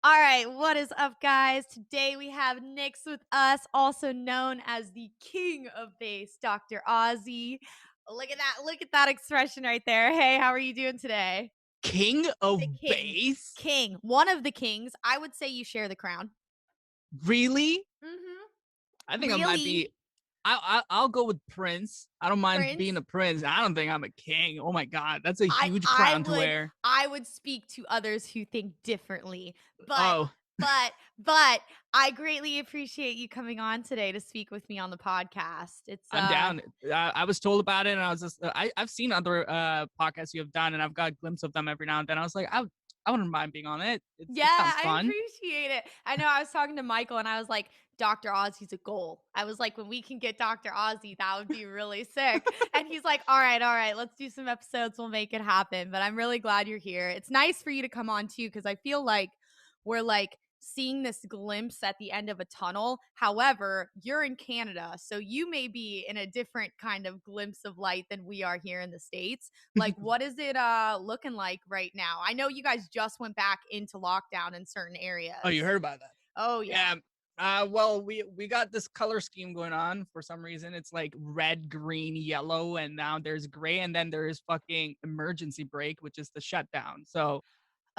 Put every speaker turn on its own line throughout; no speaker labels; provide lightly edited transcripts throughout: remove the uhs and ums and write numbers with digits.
All right, what is up, guys? Today we have Nix with us, also known as the king of bass, Dr. Ozzy. Look at that! Look at that expression right there. Hey, how are you doing today?
King
The
of
king,
bass?
king, one of the kings. I would say you share the crown.
Really?
Mm-hmm.
I think I might be.
Really,
I'll go with prince. I don't mind being
Prince?
a prince. I don't think I'm a king. Oh my god, that's a
I
huge
I
crown to
would
wear.
I would speak to others who think differently, but
Oh,
but I greatly appreciate you coming on today to speak with me on the podcast. It's
I'm down. I was told about it, and I was just. I've seen other podcasts you have done, and I've got a glimpse of them every now and then. I was like, I wouldn't mind being on it.
Yeah,
It sounds
I
fun.
appreciate it. I know I was talking to Michael and I was like, Dr. Ozzy's a goal. I was like, when we can get Dr. Ozzy, that would be really sick. And he's like, all right, let's do some episodes. We'll make it happen. But I'm really glad you're here. It's nice for you to come on too, because I feel like we're like seeing this glimpse at the end of a tunnel. However, you're in Canada, so you may be in a different kind of glimpse of light than we are here in the States. Like, what is it looking like right now? I know you guys just went back into lockdown in certain
Oh, you
areas.
heard about that?
Oh yeah.
Yeah. Well, we got this color scheme going on for some reason. It's like red, green, yellow, and now there's gray, and then there's fucking emergency break, which is the shutdown. So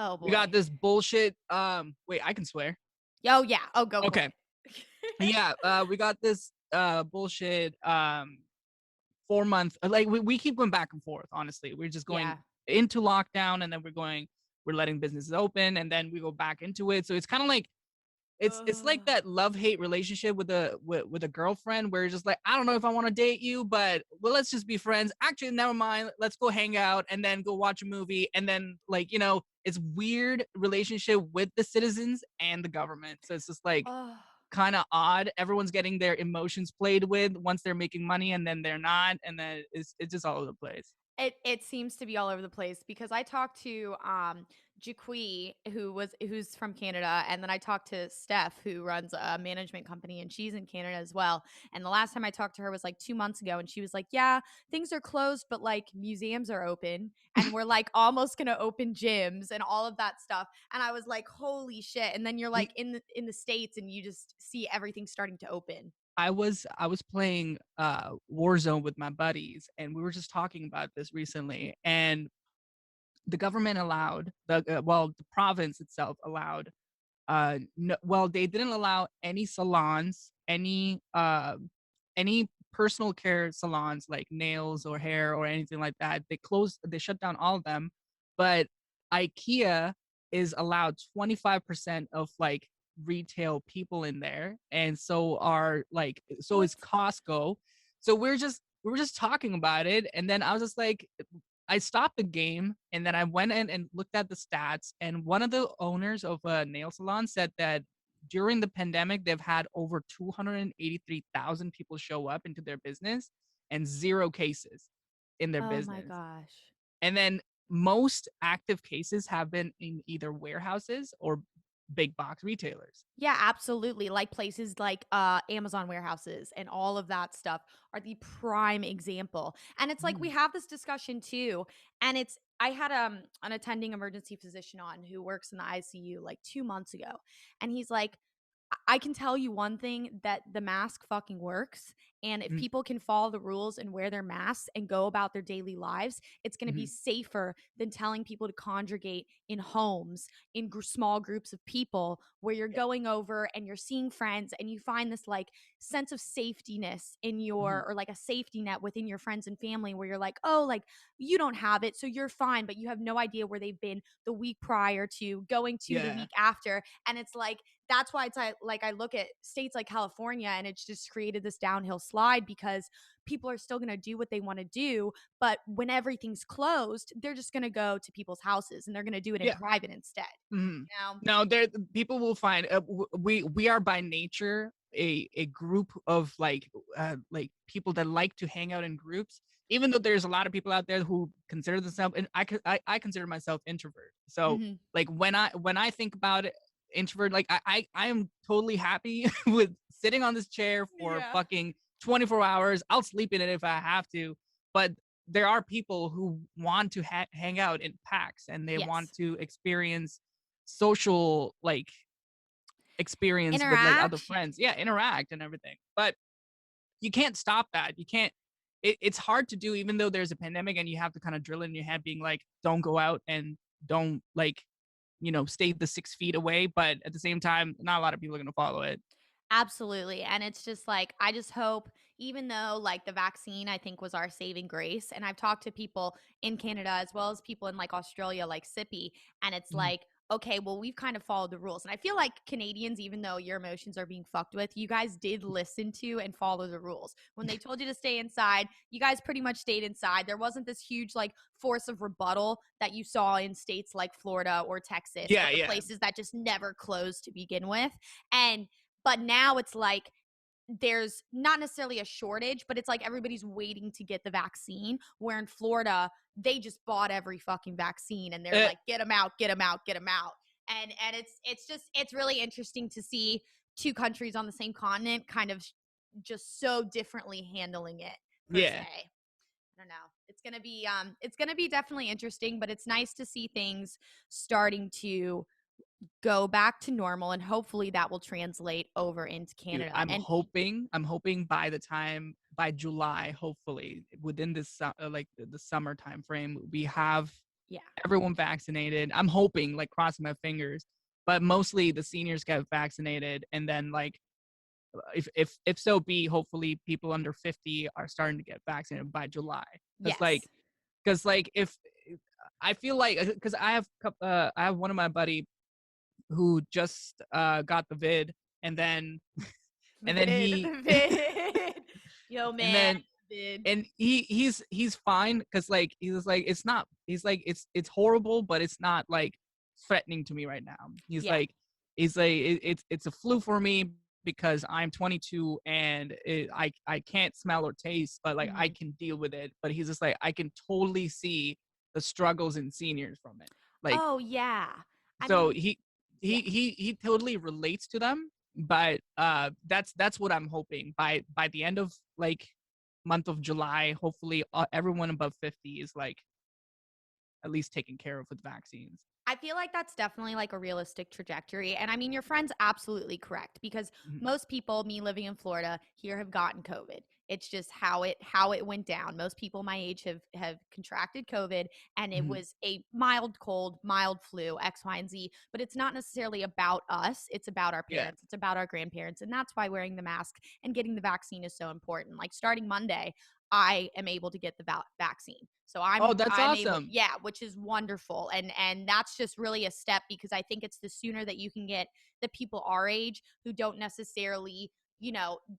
Oh
we got
boy.
this bullshit. Wait, I can swear.
Oh yeah. Oh, go for
Okay.
it.
Yeah. We got this bullshit 4 month. Like we keep going back and forth. Honestly, we're just going
Yeah.
into lockdown, and then we're letting businesses open, and then we go back into it. So it's kind of like it's like
Ugh.
that love-hate relationship with a girlfriend where you're just like, I don't know if I want to date you, but well, let's just be friends. Actually, never mind. Let's go hang out and then go watch a movie. And then like, it's weird relationship with the citizens and the government. So it's just like
Oh.
kind of odd. Everyone's getting their emotions played with once they're making money and then they're not. And then it's just all over the place.
It seems to be all over the place because I talked to Jaqui, who's from Canada, and then I talked to Steph, who runs a management company, and she's in Canada as well. And the last time I talked to her was like 2 months ago, and she was like, "Yeah, things are closed, but like museums are open, and we're like almost gonna open gyms and all of that stuff." And I was like, "Holy shit!" And then you're like in the States, and you just see everything starting to open.
I was playing Warzone with my buddies, and we were just talking about this recently. And the government allowed the province itself allowed no, well, they didn't allow any salons, any personal care salons like nails or hair or anything like that. They shut down all of them, but IKEA is allowed 25% of like retail people in there, and so is
What?
Costco. So we were just talking about it, and then I was just like, I stopped the game and then I went in and looked at the stats. And one of the owners of a nail salon said that during the pandemic, they've had over 283,000 people show up into their business and zero cases in their
Oh my
business.
gosh.
And then most active cases have been in either warehouses or big box retailers.
Yeah, absolutely. Like places like Amazon warehouses and all of that stuff are the prime example. And it's like we
Mm,
have this discussion too. And it's I had an attending emergency physician on who works in the ICU like 2 months ago. And he's like, I can tell you one thing that the mask fucking works. And if
mm,
people can follow the rules and wear their masks and go about their daily lives, it's going to be
mhm.
safer than telling people to congregate in homes, in small groups of people where you're
Yeah.
going over and you're seeing friends and you find this like sense of safetyness in
Mhm.
or like a safety net within your friends and family where you're like, oh, like you don't have it. So you're fine, but you have no idea where they've been the week prior to going to the
Yeah.
week after. And it's like, that's why like I look at states like California and it's just created this downhill slide because people are still going to do what they want to do, but when everything's closed, they're just going to go to people's houses and they're going to do it in
Yeah.
private instead.
Mhm.
You know?
No, there people will find we are by nature a group of like people that like to hang out in groups. Even though there's a lot of people out there who consider themselves, and I consider myself introvert. So
Hmm.
like when I think about it, introvert, like I am totally happy with sitting on this chair for
Yeah.
fucking 24 hours. I'll sleep in it if I have to, but there are people who want to hang out in packs and they want
Yes.
to experience social like experience with like other
Interaction.
friends. Yeah, interact and everything. But you can't stop that. You can't. It's hard to do, even though there's a pandemic, and you have to kind of drill in your head, being like, don't go out and don't like, stay the 6 feet away. But at the same time, not a lot of people are gonna follow it.
Absolutely. And it's just like, I just hope, even though like the vaccine, I think was our saving grace. And I've talked to people in Canada as well as people in like Australia, like Sippy, and it's
Mhm.
like, okay, well, we've kind of followed the rules. And I feel like Canadians, even though your emotions are being fucked with, you guys did listen to and follow the rules. When they told you to stay inside, you guys pretty much stayed inside. There wasn't this huge like force of rebuttal that you saw in states like Florida or Texas or
Yeah,
the
yeah.
places that just never closed to begin with. And but now it's like there's not necessarily a shortage, but it's like everybody's waiting to get the vaccine. Where in Florida, they just bought every fucking vaccine and they're
Uh,
like, get them out, get them out, get them out. And it's really interesting to see two countries on the same continent kind of just so differently handling it per se.
yeah.
I don't know. It's gonna be definitely interesting, but it's nice to see things starting to go back to normal and hopefully that will translate over into
Dude,
Canada.
I'm
And
hoping I'm hoping by July, hopefully, within this like the summer time frame, we have
yeah.
everyone vaccinated. I'm hoping, like crossing my fingers, but mostly the seniors get vaccinated, and then like if so be, hopefully people under 50 are starting to get vaccinated by July. Because like
Yes.
because like if I feel like because I have one of my buddy who just got the vid, and then
The
and then
vid,
he
the vid. Yo,
and
man,
then
vid.
and he's fine because like he was like it's not he's like it's horrible, but it's not like threatening to me right now.
Yeah.
He's like it's a flu for me because I'm 22 and I can't smell or taste, but like I
Mhm.
can deal with it. But he's just like I can totally see the struggles in seniors from it. Like
Oh, yeah. I
so
mean,
he
yeah.
he he he totally relates to them, but that's what I'm hoping by the end of like month of July, hopefully everyone above 50 is like at least taken care of with vaccines.
I feel like that's definitely like a realistic trajectory. And I mean, your friend's absolutely correct because
Mhm.
most people, me living in Florida, here have gotten COVID. It's just how it went down. Most people my age have contracted COVID and it
Mhm.
was a mild cold, mild flu, X, Y, and Z. But it's not necessarily about us. It's about our
Yeah.
parents. It's about our grandparents. And that's why wearing the mask and getting the vaccine is so important. Like starting Monday, I am able to get the vaccine. So
Oh,
I'm
that's
I'm able,
awesome.
yeah, which is wonderful. And that's just really a step because I think it's the sooner that you can get the people our age who don't necessarily,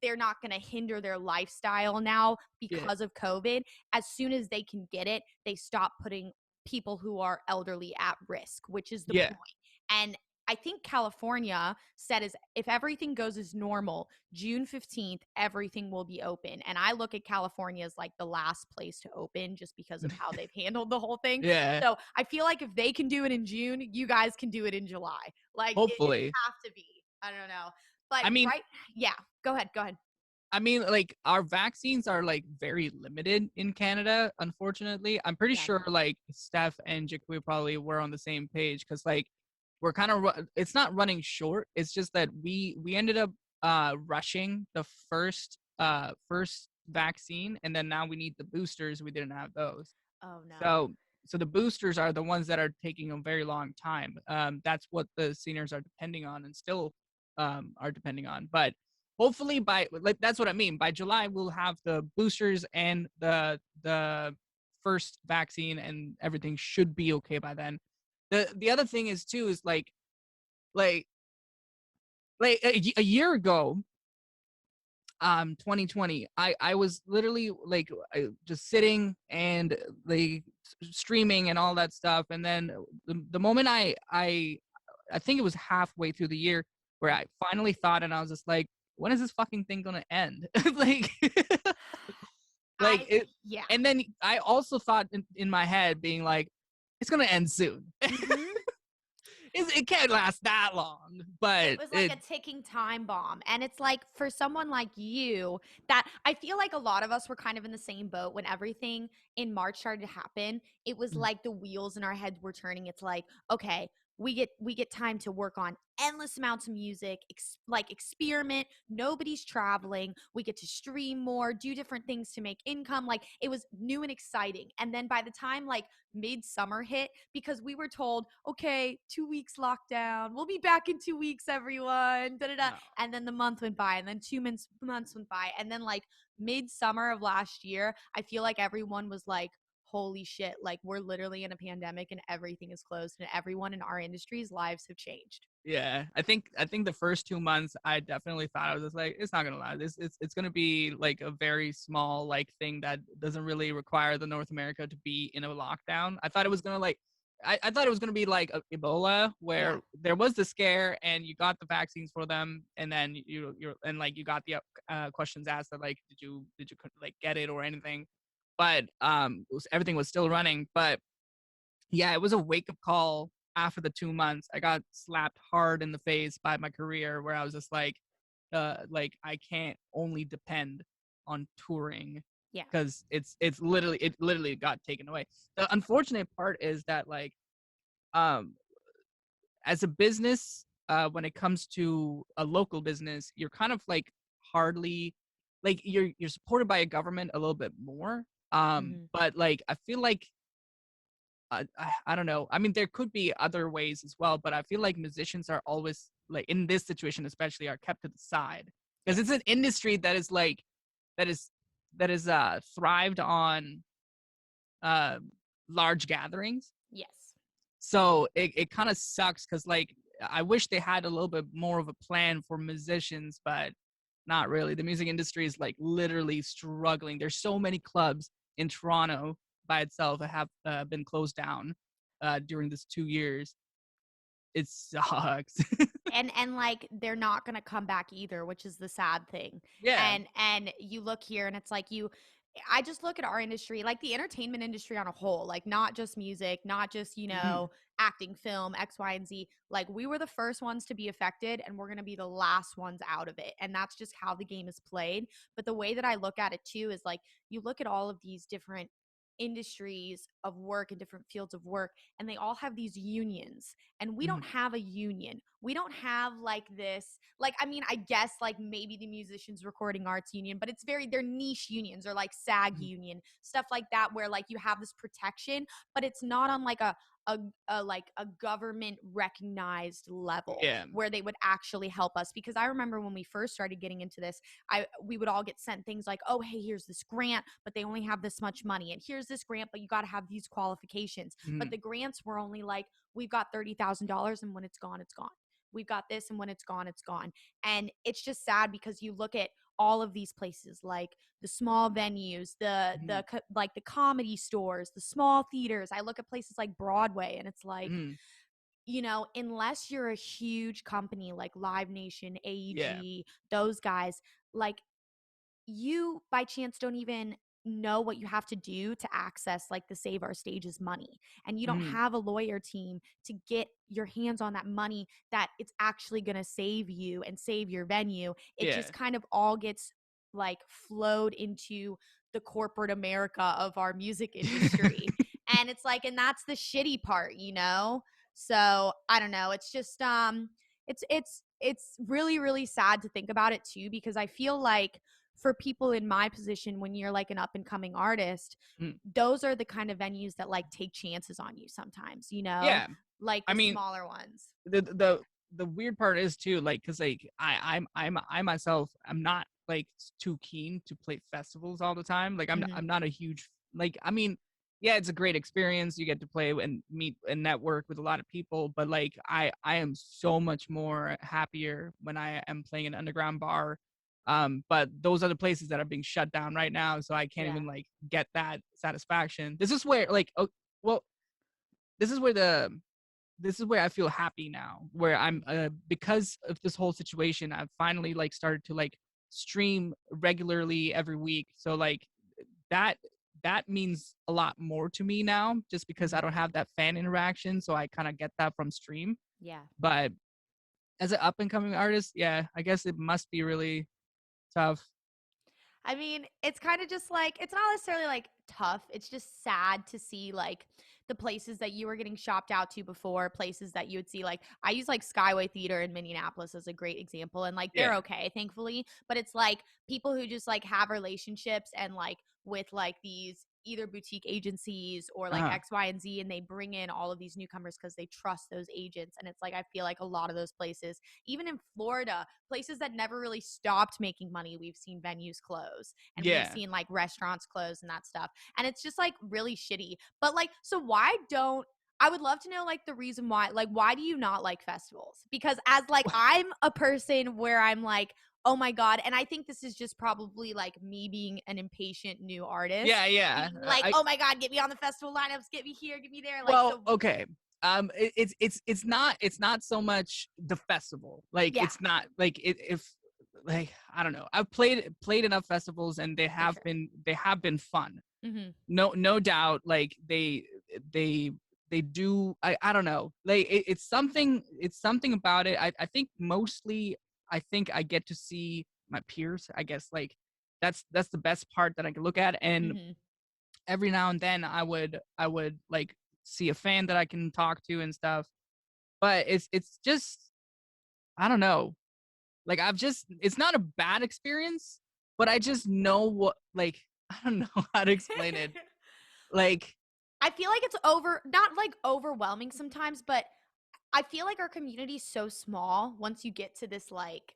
they're not going to hinder their lifestyle now
Yeah.
because of COVID. As soon as they can get it, they stop putting people who are elderly at risk, which is the
Yeah.
point. And I think California said is if everything goes as normal, June 15th, everything will be open. And I look at California as like the last place to open just because of how they've handled the whole thing.
Yeah.
So I feel like if they can do it in June, you guys can do it in July. Like it
Hopefully.
have to be. I don't know. But
I mean,
right, yeah, go ahead. Go ahead.
like our vaccines are like very limited in Canada, unfortunately. I'm pretty
Yeah.
sure like Steph and Jakui probably were on the same page because like we're kind of it's not running short. It's just that we ended up rushing the first vaccine, and then now we need the boosters. We didn't have those.
Oh no.
So the boosters are the ones that are taking a very long time. That's what the seniors are depending on, and still are depending on. But hopefully by like that's what I mean. By July we'll have the boosters and the first vaccine, and everything should be okay by then. The other thing is too is like a year ago, 2020, I was literally like just sitting and like streaming and all that stuff, and then the moment I think it was halfway through the year where I finally thought, and I was just like, when is this fucking thing gonna end? like like
I
it.
yeah.
And then I also thought in my head being like, it's gonna end soon.
Mhm.
It can't last that long,
It
but
was like
it
a ticking time bomb. And it's like for someone like you, that I feel like a lot of us were kind of in the same boat when everything in March started to happen. It was like the wheels in our heads were turning. It's like, okay, we get time to work on endless amounts of music, like experiment. Nobody's traveling. We get to stream more, do different things to make income. Like it was new and exciting. And then by the time like midsummer hit, because we were told, okay, 2 weeks lockdown, we'll be back in 2 weeks, everyone. Da da da.
No.
And then the month went by, and then 2 months went by, and then like midsummer of last year, I feel like everyone was like, holy shit, like we're literally in a pandemic and everything is closed and everyone in our industries lives have changed.
Yeah, I think the first 2 months I definitely thought I was just like, it's not gonna lie, this it's gonna be like a very small like thing that doesn't really require the North America to be in a lockdown. I thought it was gonna like I thought it was gonna be like Ebola
Yeah.
where there was the scare and you got the vaccines for them and then you're and like you got the questions asked that like did you like get it or anything, but everything was still running, but yeah, it was a wake up call after the 2 months. I got slapped hard in the face by my career where I was just like I can't only depend on touring
Yeah.
because it literally got taken away. The unfortunate part is that like um as a business, when it comes to a local business, you're kind of like hardly like you're supported by a government a little bit more.
Hmm.
But like I feel like I don't know. I mean, there could be other ways as well, but I feel like musicians are always like in this situation, especially, are kept to the side because it's an
Yes.
industry that is like that is thrived on uh large gatherings.
Yes.
So it kind of sucks because like I wish they had a little bit more of a plan for musicians, but not really. The music industry is like literally struggling. There's so many clubs in Toronto by itself that have been closed down during this 2 years. It sucks.
And like they're not going to come back either, which is the sad thing.
Yeah.
And you look here and it's like you I just look at our industry, like the entertainment industry on a whole, like not just music, not just,
Hmm.
acting, film, X, Y, and Z. Like we were the first ones to be affected and we're going to be the last ones out of it. And that's just how the game is played. But the way that I look at it too is like you look at all of these different industries of work and different fields of work, and they all have these unions, and we don't
Hmm.
have a union. We don't have like this, like, I mean, I guess like maybe the musicians recording arts union, but it's very, they're niche unions, or like SAG
Hmm.
union, stuff like that, where like you have this protection, but it's not on like a like a government recognized level
Yeah.
where they would actually help us. Because I remember when we first started getting into this, we would all get sent things like, oh hey, here's this grant, but they only have this much money, and here's this grant, but you got to have these qualifications. But
Hmm.
the grants were only like, we've got $30,000, and when it's gone, it's gone. We've got this, and when it's gone, it's gone. And it's just sad because you look at all of these places, like the small venues,
Hmm.
like the comedy stores, the small theaters. I look at places like Broadway, and it's like,
Hmm.
unless you're a huge company like Live Nation,
Yeah.
AEG, those guys, like, you by chance don't even know what you have to do to access like the Save Our Stages money, and you don't
Hmm.
have a lawyer team to get your hands on that money that it's actually going to save you and save your venue. It
Yeah.
just kind of all gets like flowed into the corporate America of our music industry. And it's like, and that's the shitty part. So I don't know, it's just it's really really sad to think about it too, because I feel like for people in my position, when you're like an up and coming artist,
Mm.
those are the kind of venues that like take chances on you sometimes,
Yeah.
like
I
the
mean,
smaller ones.
the weird part is too like because like I myself I'm not like too keen to play festivals all the time. Like
Hmm.
I'm not a huge like I mean yeah, it's a great experience. You get to play and meet and network with a lot of people, but like I am so much more happier when I am playing an underground bar. But those are the places that are being shut down right now, so I can't
Yeah.
even like get that satisfaction. This is where like oh, well, this is where the this is where I feel happy now, where I'm
Hmm.
because of this whole situation, I've finally like started to like stream regularly every week. So like that that means a lot more to me now, just because I
Hmm.
don't have that fan interaction. So I kind of get that from stream.
Yeah.
But as an up and coming artist, yeah, I guess it must be really tough.
I mean, it's kind of just like, it's not necessarily like tough. It's just sad to see like the places that you were getting shopped out to before, places that you would see like I use like Skyway Theater in Minneapolis as a great example, and like they're
Yeah.
okay, thankfully, but it's like people who just like have relationships and like with like these either boutique agencies or like
Uh-huh.
X, Y, and Z, and they bring in all of these newcomers because they trust those agents. And it's like I feel like a lot of those places, even in Florida, places that never really stopped making money, we've seen venues close and we've
Yeah.
seen like restaurants close and that stuff. And it's just like really shitty. But like, so why don't I would love to know like the reason why, like, why do you not like festivals? Because as like I'm a person where I'm like, oh my God. And I think this is just probably like me being an impatient new artist,
Yeah, yeah.
being like, oh my God, get me on the festival lineups, get me here, get me there. Like,
Well,
so
okay. It's not so much the festival. Like
yeah,
it's not like if like I don't know. I've played enough festivals and
for sure.
they have been fun.
Mm-hmm.
No doubt. Like they they do. I don't know. Like it's something about it. I think mostly I think I get to see my peers. I guess like that's the best part that I can look at. And
Mm-hmm.
every now and then I would like see a fan that I can talk to and stuff. But it's just I don't know. Like I've just it's not a bad experience, but I just know what like I don't know how to explain it. Like
I feel like it's not like overwhelming sometimes, but I feel like our community is so small once you get to this like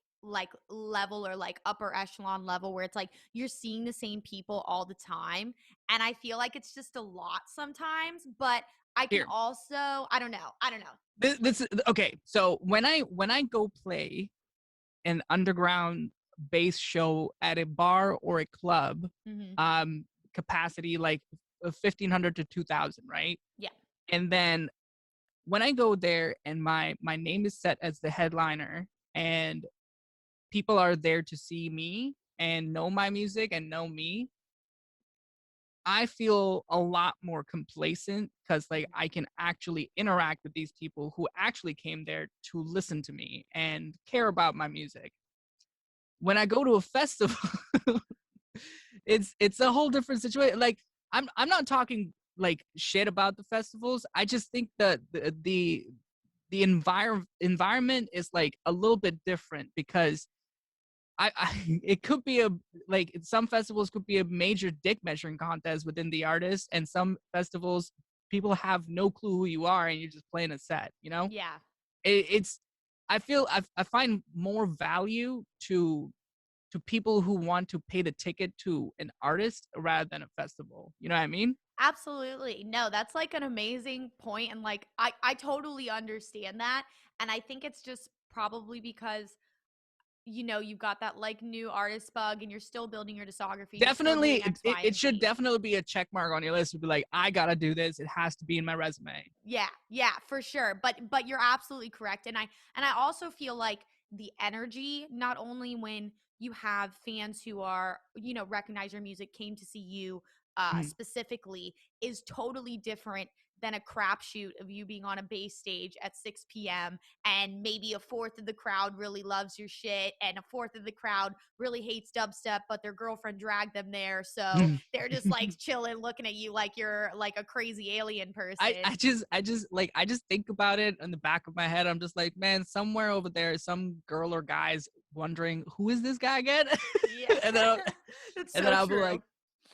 level or like upper echelon level where it's like you're seeing the same people all the time, and I feel like it's just a lot sometimes, but I can
here,
also I don't know.
this is okay. So when I go play an underground bass show at a bar or a club,
Mhm.
um, capacity like 1,500 to 2,000, right?
Yeah.
And then when I go there and my name is set as the headliner and people are there to see me and know my music and know me, I feel a lot more complacent because like I can actually interact with these people who actually came there to listen to me and care about my music. When I go to a festival, it's a whole different situation. Like I'm not talking like shit about the festivals. I just think that the environment is like a little bit different because I it could be a like some festivals could be a major dick measuring contest within the artist, and some festivals people have no clue who you are and you're just playing a set. You know,
Yeah.
it's I find more value to people who want to pay the ticket to an artist rather than a festival. You know what I mean?
Absolutely. No, that's like an amazing point, and like I totally understand that, and I think it's just probably because you've got that like new artist bug and you're still building your discography, you're still
Definitely,
doing X, Y,
it
and
should
Z.
definitely be a check mark on your list to be like, I gotta do this. It has to be in my resume.
Yeah, yeah, for sure. But you're absolutely correct. And I also feel like the energy, not only when you have fans who are, recognize your music, came to see you
Mhm.
specifically, is totally different than a crapshoot of you being on a base stage at 6 p.m. and maybe a fourth of the crowd really loves your shit and a fourth of the crowd really hates dubstep, but their girlfriend dragged them there. So they're just like chilling, looking at you like you're like a crazy alien person.
I just think about it in the back of my head. I'm just like, man, somewhere over there, some girl or guy's wondering who is this guy again,
Yeah.
and then
That's
and then
so
I'll be
true.
like,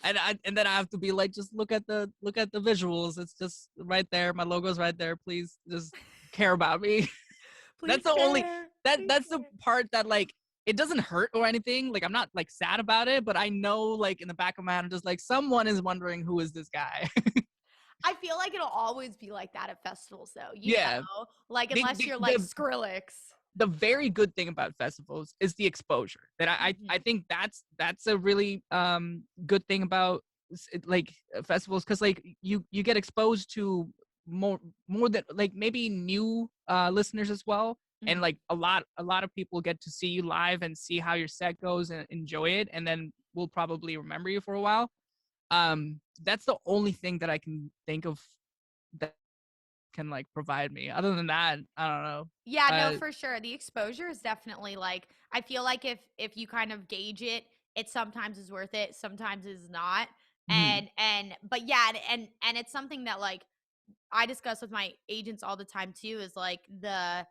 and then I have to be like, just look at the visuals. It's just right there. My logo's right there. Please just care about me. That's
Please
the only
care. Please
that's the
care.
part that like it doesn't hurt or anything. Like I'm not like sad about it, but I know like in the back of my head, I'm just like someone is wondering who is this guy.
I feel like it'll always be like that at festivals though.
Yeah.
Like
The,
unless
the
you're like
the
Skrillex.
the very good thing about festivals is the exposure. That I
Mhm.
think that's a really good thing about like festivals because like you get exposed to more more than like maybe new listeners as well, and
Mhm.
like a lot of people get to see you live and see how your set goes and enjoy it, and then we'll probably remember you for a while. That's the only thing that I can think of that can like provide me. Other than that, I don't know.
Yeah, no,
uh
for sure. The exposure is definitely like I feel like if you kind of gauge it, it sometimes is worth it, sometimes is not.
Mhm.
And but yeah, and it's something that like I discuss with my agents all the time too is like the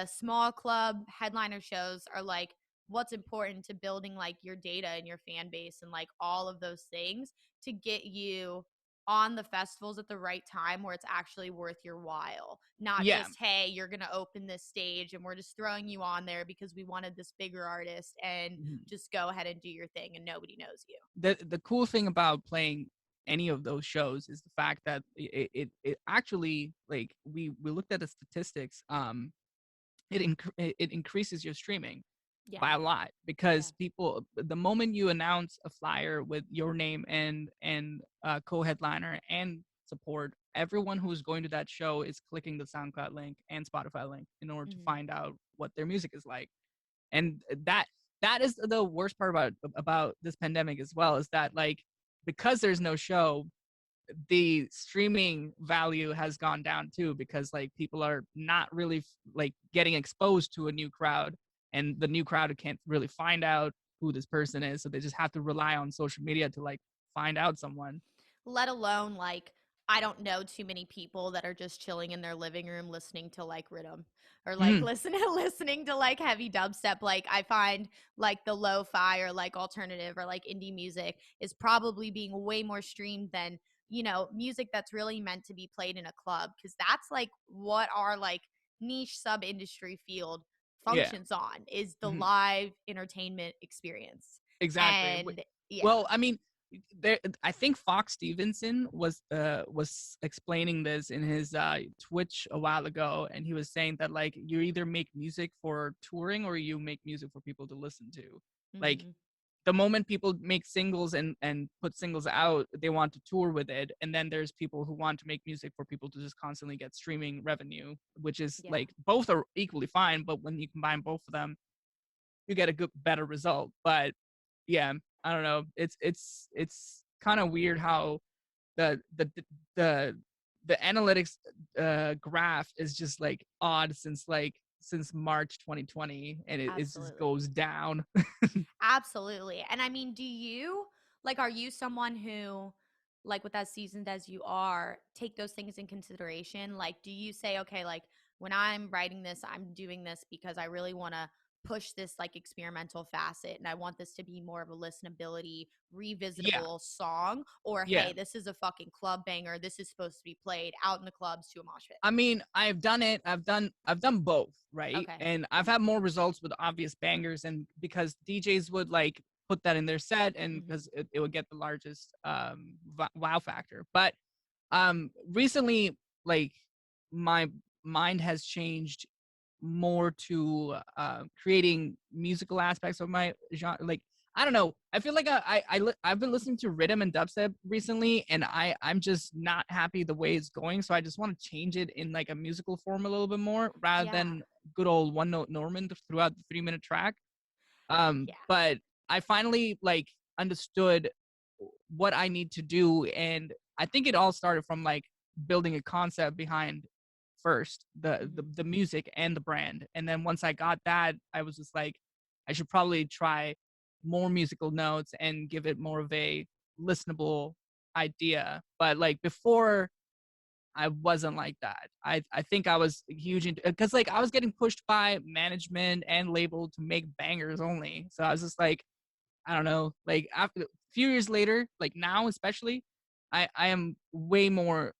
small club headliner shows are like what's important to building like your data and your fan base and like all of those things to get you on the festivals at the right time where it's actually worth your while. Not
Yeah.
just, hey, you're going to open this stage and we're just throwing you on there because we wanted this bigger artist and
Mhm.
just go ahead and do your thing and nobody knows you.
The cool thing about playing any of those shows is the fact that it actually, like, we looked at the statistics. It increases your streaming
Yeah.
by a lot
Yeah.
because people, the moment you announce a flyer with your name and co-headliner and support, everyone who's going to that show is clicking the SoundCloud link and Spotify link in order to
Mhm.
find out what their music is like. And that is the worst part about this pandemic as well, is that, like, because there's no show, the streaming value has gone down too, because like people are not really like getting exposed to a new crowd, and the new crowd can't really find out who this person is, so they just have to rely on social media to like find out someone.
Let alone like I don't know too many people that are just chilling in their living room listening to like rhythm or like
Mhm.
listening to like heavy dubstep. Like I find like the lo-fi or like alternative or like indie music is probably being way more streamed than, you know, music that's really meant to be played in a club because that's like what our like niche sub industry field
Yeah.
functions on is the
Mhm.
live entertainment experience.
Exactly.
And yeah.
Well, I mean, there. I think Fox Stevenson was explaining this in his Twitch a while ago, and he was saying that like you either make music for touring or you make music for people to listen to. Like,
Mhm.
the moment people make singles and put singles out, they want to tour with it, and then there's people who want to make music for people to just constantly get streaming revenue, which is
Yeah.
like both are equally fine, but when you combine both of them, you get a good better result. But yeah, I don't know. It's kind of weird how the the the the analytics graph is just like odd since March 2020, and it just
Absolutely.
goes down.
Absolutely. And I mean, do you like are you someone who like with as seasoned as you are, take those things in consideration? Like do you say, okay, like when I'm writing this, I'm doing this because I really want to push this like experimental facet and I want this to be more of a listenability,
Yeah,
revisitable song or
yeah.
hey, this is a fucking club banger. This is supposed to be played out in the clubs to a mosh pit.
I mean, I've done it. I've done both, right?
Okay.
And I've had more results with obvious bangers, and because DJs would like put that in their set, and
Mhm.
because it would get the largest wow factor. But recently, like, my mind has changed more to creating musical aspects of my genre. Like, I don't know, I feel like I've been listening to rhythm and dubstep recently, and I'm just not happy the way it's going, so I just want to change it in like a musical form a little bit more rather
Yeah.
than good old one note Norman throughout the 3 minute track.
Yeah.
But I finally like understood what I need to do, and I think it all started from like building a concept behind first
Mhm.
the music and the brand, and then once I got that, I was just like, I should probably try more musical notes and give it more of a listenable idea. But like before, I wasn't like that. I think I was huge into, because like I was getting pushed by management and label to make bangers only. So I was just like, I don't know. Like after a few years later, like now especially, I am way more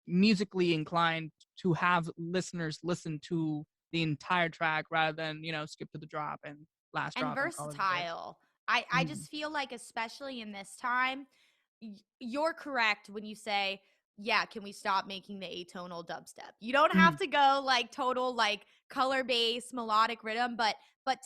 musically inclined to have listeners listen to the entire track rather than, skip to the drop and last
And
drop and call it a day.
versatile. I
Mhm.
just feel like especially in this time, you're correct when you say, yeah, can we stop making the atonal dubstep? You don't have
Mhm.
to go like total like color based melodic rhythm, but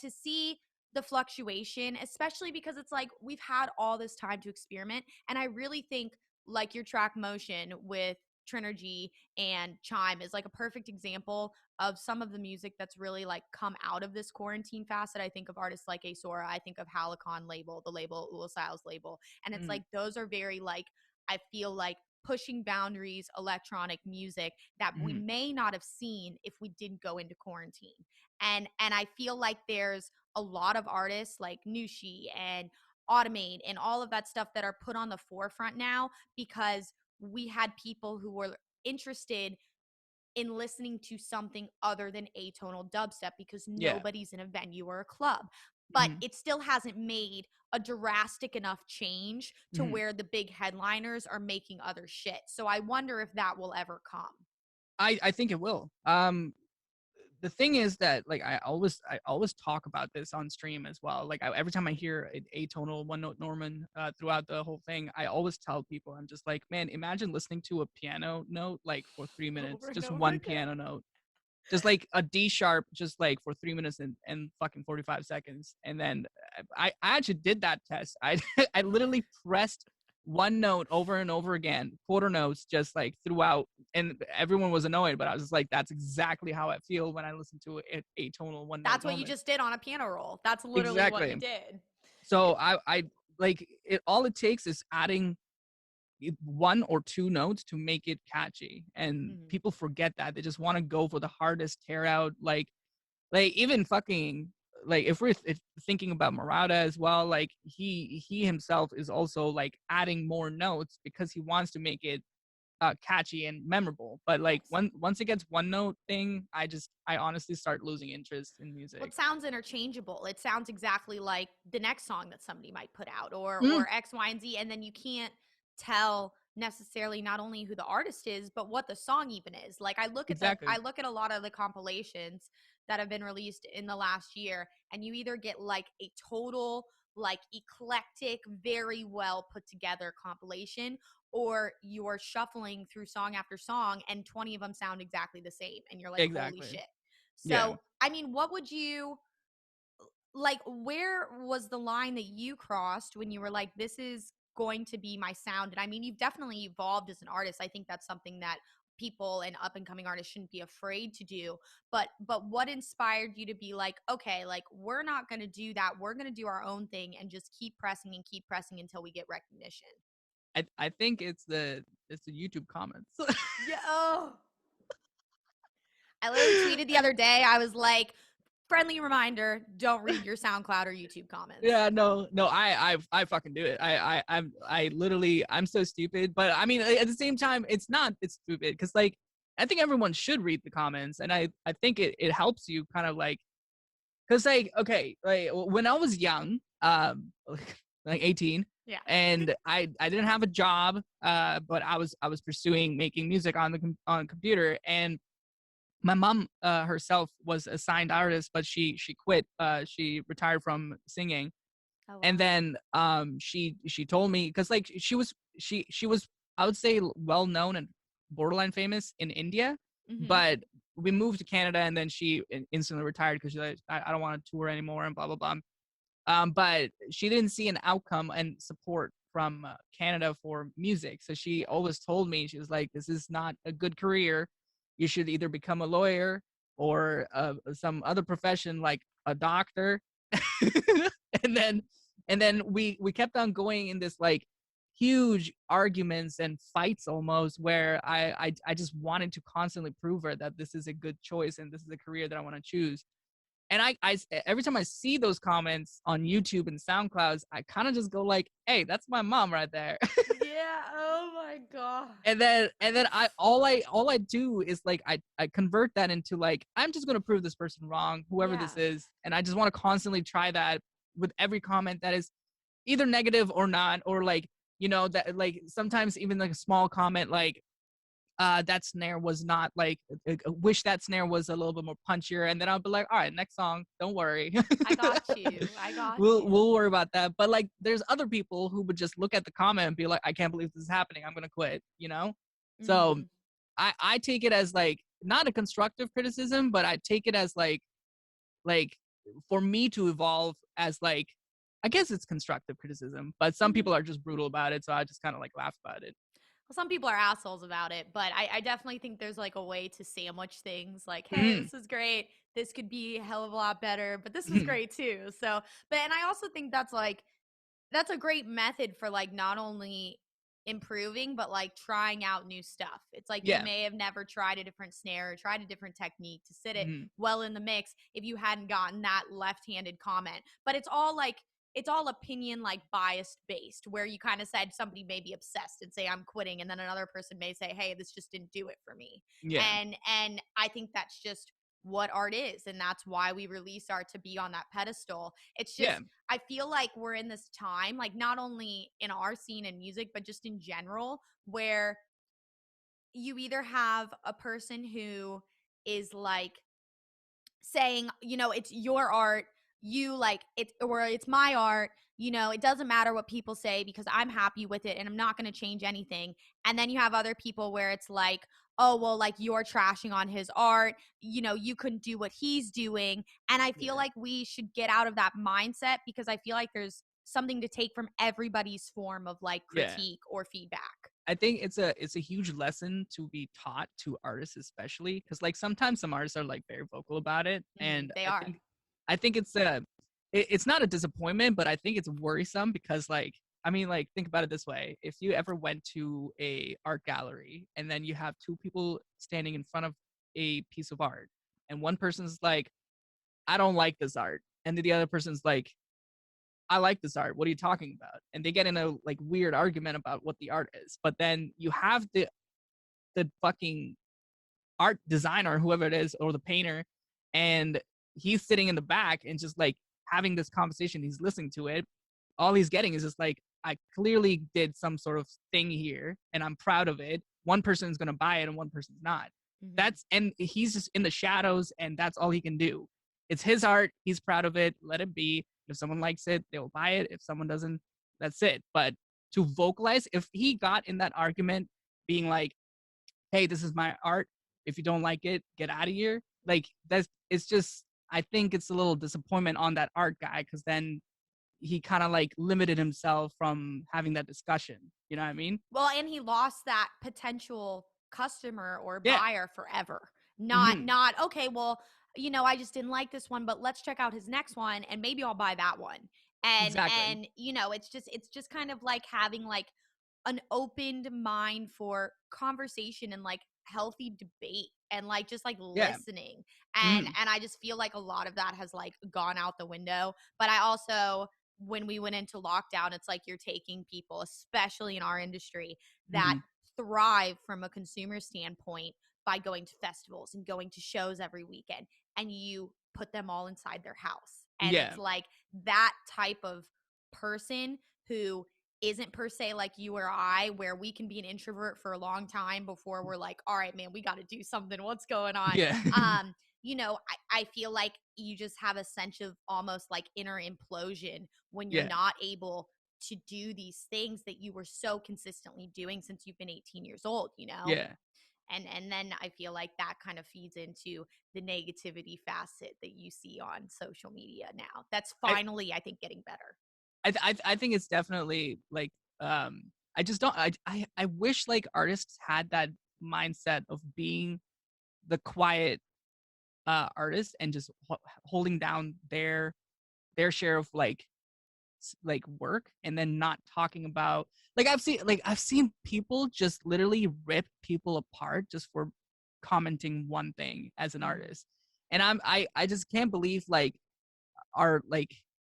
to see the fluctuation, especially because it's like we've had all this time to experiment and I really think like your track motion with Trinergy and Chime is like a perfect example of some of the music that's really like come out of this quarantine facet. I think of artists like Asora, I think of Halicon label, the label Ula Styles label. And it's
Mhm.
like those are very like I feel like pushing boundaries electronic music that we
Mhm.
may not have seen if we didn't go into quarantine. And I feel like there's a lot of artists like Nushi and automate and all of that stuff that are put on the forefront now because we had people who were interested in listening to something other than atonal dubstep because
Yeah.
nobody's in a venue or a club. But
Mhm.
it still hasn't made a drastic enough change to
Mhm.
where the big headliners are making other shit. So I wonder if that will ever come.
I think it will. The thing is that like I always talk about this on stream as well. Like every time I hear an atonal one note Norman throughout the whole thing, I always tell people I'm just like, man, imagine listening to a piano note like for 3 minutes,
Over and
just
over
one
again.
piano note, just like a D sharp, just like for 3 minutes and fucking 45 seconds. And then I actually did that test. I I literally pressed one note over and over again, quarter notes, just like throughout, and everyone was annoyed. But I was just like, that's exactly how I feel when I listen to a tonal one note
That's what you
Norman.
just did on a piano roll. That's literally what you
Exactly.
did.
So I like it. All it takes is adding one or two notes to make it catchy, and
Mhm.
people forget that they just want to go for the hardest tear out, like even fucking, like if thinking about Murata as well, like he himself is also like adding more notes because he wants to make it catchy and memorable. But like
Yes.
once it gets one note thing, I honestly start losing interest in
Well,
music.
it sounds interchangeable. It sounds exactly like the next song that somebody might put out
Mm,
or X, Y, and Z. And then you can't tell necessarily not only who the artist is, but what the song even is. Like
exactly.
I look at a lot of the compilations that have been released in the last year, and you either get like a total like eclectic, very well put together compilation, or you're shuffling through song after song and 20 of them sound exactly the same. And you're like, holy
Exactly.
shit.
Yeah.
So I mean, what would you like? Where was the line that you crossed when you were like, this is going to be my sound? And I mean, you've definitely evolved as an artist. I think that's something that people and up and coming artists shouldn't be afraid to do. But what inspired you to be like, okay, like we're not going to do that. We're going to do our own thing and just keep pressing until we get recognition.
I think it's the YouTube comments.
Yeah. Oh. I literally tweeted the other day. I was like, friendly reminder, don't read your SoundCloud or YouTube comments.
Yeah, no, I fucking do it. I literally, I'm so stupid, but I mean, at the same time, it's stupid because like I think everyone should read the comments, and I think it helps you kind of like, because like okay, like when I was young, like 18,
Yeah.
and I didn't have a job, but I was pursuing making music on on computer, and my mom herself was a signed artist, but she quit. She retired from singing,
Oh
and
wow.
then she told me, because like she was, I would say, well known and borderline famous in India,
Mm-hmm.
but we moved to Canada, and then she instantly retired because she's like, I don't want to tour anymore and blah blah blah. But she didn't see an outcome and support from Canada for music. So she
Yeah.
always told me, she was like, this is not a good career. You should either become a lawyer or some other profession like a doctor. and then we kept on going in this like huge arguments and fights almost, where I just wanted to constantly prove her that this is a good choice and this is a career that I want to choose. And every time I see those comments on YouTube and SoundClouds, I kind of just go like, "Hey, that's my mom right there."
Yeah. Oh my gosh.
And then all I do is like I convert that into like, I'm just gonna prove this person wrong, whoever this
Yeah.
is, and I just want to constantly try that with every comment that is either negative or not, or like, that like sometimes even like a small comment like, that snare was not like, wish that snare was a little bit more punchier, and then I'll be like, all right, next song, don't worry.
I got you. I got
we'll
you.
we'll worry about that. But like there's other people who would just look at the comment and be like, I can't believe this is happening, I'm gonna quit. So
Mm-hmm.
I take it as like not a constructive criticism, but I take it as like for me to evolve as like, I guess it's constructive criticism, but some
Mm-hmm.
people are just brutal about it, so I just kind of like laugh about it.
Well, some people are assholes about it, but I definitely think there's like a way to sandwich things like, hey,
Mhm.
this is great. This could be a hell of a lot better, but this was
Mhm.
great too. So, but, and I also think that's like, that's a great method for like not only improving but like trying out new stuff. It's like you
Yeah.
may have never tried a different snare or tried a different technique to sit it
Mhm.
well in the mix if you hadn't gotten that left-handed comment. But it's all like it's all opinion like biased based, where you kind of said somebody may be obsessed and say I'm quitting, and then another person may say, hey, this just didn't do it for me.
Yeah.
And I think that's just what art is, and that's why we release art, to be on that pedestal. It's
Yeah.
just, I feel like we're in this time, like not only in our scene and music, but just in general, where you either have a person who is like saying, it's your art, you like it, or it's my art, it doesn't matter what people say because I'm happy with it and I'm not going to change anything. And then you have other people where it's like, oh, well, like you're trashing on his art, you couldn't do what he's doing. And I feel
Yeah.
like we should get out of that mindset, because I feel like there's something to take from everybody's form of like
Yeah.
critique or feedback.
I think it's a huge lesson to be taught to artists, especially because like sometimes some artists are like very vocal about it, and
They
I
are.
think I think it's not a disappointment, but I think it's worrisome because like I mean like think about it this way: if you ever went to a art gallery and then you have two people standing in front of a piece of art, and one person's like, I don't like this art, and the other person's like, I like this art. What are you talking about? And they get in a like weird argument about what the art is. But then you have the fucking art designer, whoever it is, or the painter, and he's sitting in the back and just like having this conversation. He's listening to it. All he's getting is just like, I clearly did some sort of thing here and I'm proud of it. One person's gonna buy it and one person's not.
Mm-hmm.
And he's just in the shadows and that's all he can do. It's his art, he's proud of it, let it be. If someone likes it, they'll buy it. If someone doesn't, that's it. But to vocalize, if he got in that argument being like, hey, this is my art. If you don't like it, get out of here. Like that's it's just I think it's a little disappointment on that art guy because then he kind of like limited himself from having that discussion. You know what I mean?
Well, and he lost that potential customer or
Yeah.
buyer forever. Not
Hmm.
not okay, well, I just didn't like this one, but let's check out his next one and maybe I'll buy that one.
Exactly.
And it's just kind of like having like an opened mind for conversation and like healthy debate and like just like
Yeah.
listening. and
Hmm.
and I just feel like a lot of that has like gone out the window. But I also, when we went into lockdown, it's like you're taking people, especially in our industry, that
Hmm.
thrive from a consumer standpoint by going to festivals and going to shows every weekend, and you put them all inside their house. And
Yeah.
it's like that type of person who isn't per se like you or I, where we can be an introvert for a long time before we're like, all right, man, we got to do something. What's going on?
Yeah.
I feel like you just have a sense of almost like inner implosion when you're
Yeah.
not able to do these things that you were so consistently doing since you've been 18 years old,
Yeah.
and then I feel like that kind of feeds into the negativity facet that you see on social media now. That's
I
finally, I think, getting better.
I think it's definitely like I just don't I wish like artists had that mindset of being the quiet artist and just holding down their share of like work and then not talking about like I've seen people just literally rip people apart just for commenting one thing as an
Mm-hmm.
artist. And I just can't believe like our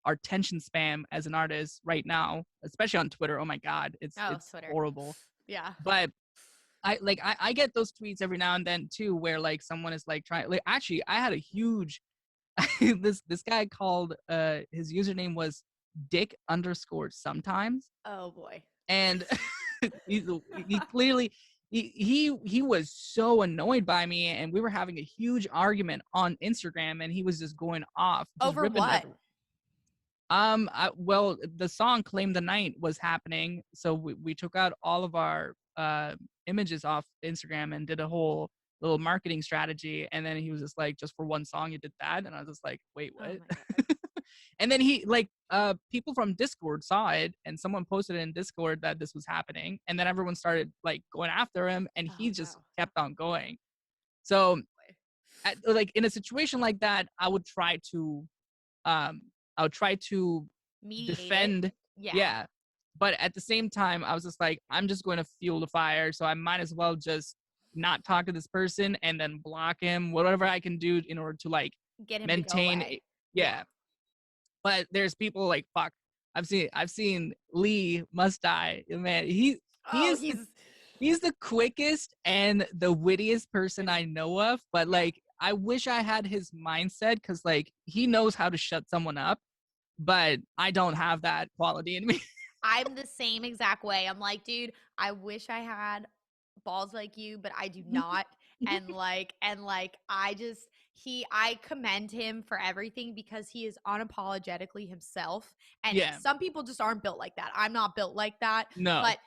attention spam as an artist right now, especially on Twitter. Oh my god,
Oh,
it's
Twitter.
horrible.
Yeah.
But I get those tweets every now and then too where like someone is like trying like actually I had a huge this guy called his username was Dick underscore sometimes,
Oh boy.
and he clearly he was so annoyed by me, and we were having a huge argument on Instagram, and he was just going off, just
Over
ripping
what?
everyone. Well, the song "Claim the Night" was happening, so we took out all of our images off Instagram and did a whole little marketing strategy. And then he was just like, "Just for one song, you did that?" And I was just like, "Wait,
Oh
what?"
my god.
And then he people from Discord saw it, and someone posted in Discord that this was happening, and then everyone started like going after him, and
Oh
he just
no.
kept on going. So, like in a situation like that, um I would try to
Mediate it.
defend,
Yeah.
yeah. But at the same time, I was just like, I'm just going to fuel the fire, so I might as well just not talk to this person and then block him, whatever I can do in order to like
Get him to go
maintain
away. Yeah.
yeah. But there's people like fuck. I've seen Lee Must Die. Man, he
Oh,
is he's the quickest and the wittiest person I know of, but
yeah.
like I wish I had his mindset cuz like he knows how to shut someone up, but I don't have that quality in me.
I'm the same exact way. I'm like, dude, I wish I had balls like you, but I do not. And like I commend him for everything because he is unapologetically himself. And
Yeah.
some people just aren't built like that. I'm not built like that,
No.
but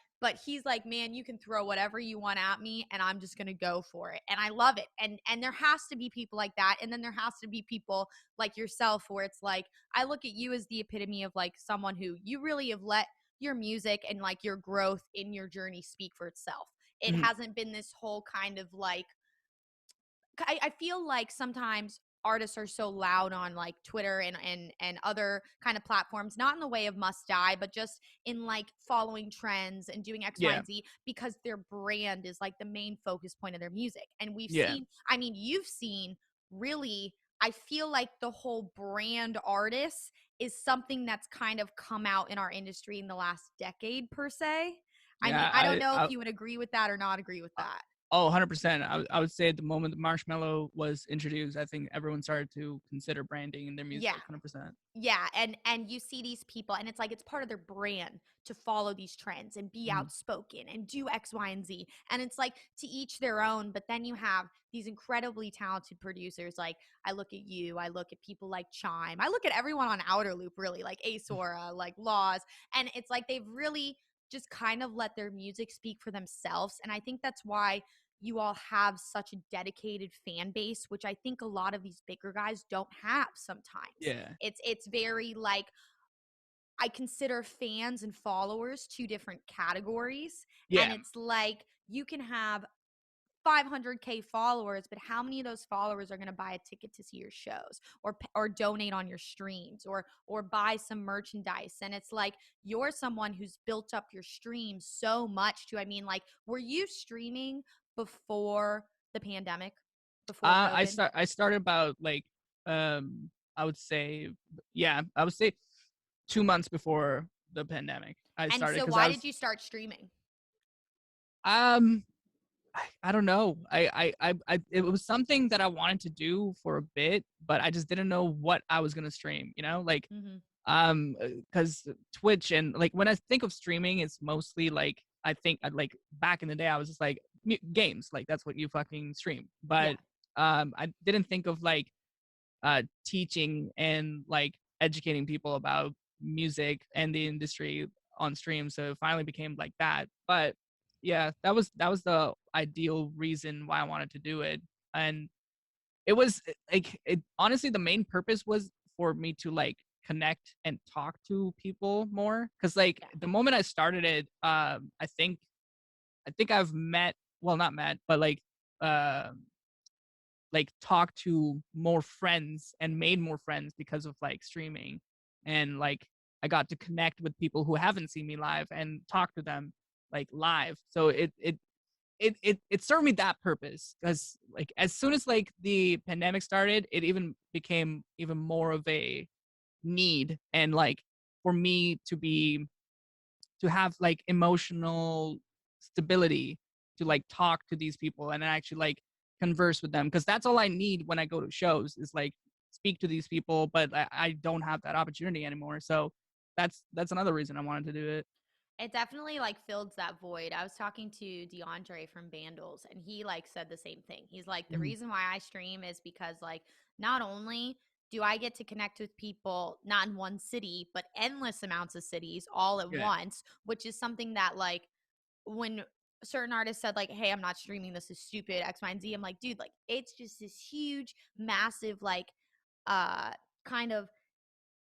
he's like, man, you can throw whatever you want at me and I'm just going to go for it. And I love it. And there has to be people like that, and then there has to be people like yourself where it's like I look at you as the epitome of like someone who you really have let your music and like your growth in your journey speak for itself. It
Mhm.
hasn't been this whole kind of like I feel like sometimes artists are so loud on like Twitter and other kind of platforms, not in the way of Must Die, but just in like following trends and doing X, Y,
Yeah.
and Z because their brand is like the main focus point of their music. And we've
Yeah.
seen, I mean, you've seen really, I feel like the whole brand artist is something that's kind of come out in our industry in the last decade per se. I mean,
Yeah,
I don't know if you would agree with that or not agree with
I
that.
oh, 100%. I would say at the moment the marshmallow was introduced, I think everyone started to consider branding in their
Yeah.
music 100%.
Yeah, and you see these people and it's like it's part of their brand to follow these trends and be
Mhm.
outspoken and do X, Y, and Z. And it's like to each their own, but then you have these incredibly talented producers. Like I look at you, I look at people like Chime, I look at everyone on Outer Loop, really, like Asora, like Laws, and it's like they've really just kind of let their music speak for themselves. And I think that's why you all have such a dedicated fan base, which I think a lot of these bigger guys don't have sometimes.
Yeah.
It's very like I consider fans and followers two different categories. And
Yeah.
it's like you can have 500K followers, but how many of those followers are going to buy a ticket to see your shows or donate on your streams or buy some merchandise? And it's like you're someone who's built up your stream so much to I mean like were you streaming before the pandemic, before COVID?
I started about like I would say yeah, I would say 2 months before the pandemic. I
And
started
so
cuz
why
I
did
was
you start streaming?
um I don't know. It was something that I wanted to do for a bit, but I just didn't know what I was going to stream, you know? Like
Mhm.
because Twitch and like when I think of streaming it's mostly like I think like back in the day I was just like games, like that's what you fucking stream.
Yeah.
But I didn't think of like teaching and like educating people about music and the industry on stream. So it finally became like that. But yeah, that was the ideal reason why I wanted to do it. And it was like it honestly the main purpose was for me to like connect and talk to people more because like
Yeah.
the moment I started it I think I've met well not met but like talk to more friends and made more friends because of like streaming and like I got to connect with people who haven't seen me live and talk to them like live. So it served me that purpose because like as soon as like the pandemic started, it even became even more of a need and like for me to have like emotional stability to like talk to these people and actually like converse with them because that's all I need when I go to shows is like speak to these people, but I don't have that opportunity anymore. So that's another reason I wanted to do it.
It definitely like fills that void. I was talking to DeAndre from Vandals and he like said the same thing. He's like, the
Mhm.
reason why I stream is because like not only do I get to connect with people not in one city, but endless amounts of cities all at
Yeah.
once, which is something that like when certain artists said like, hey, I'm not streaming, this is stupid, X, Y, and Z. I'm like, dude, like it's just this huge, massive, like uh kind of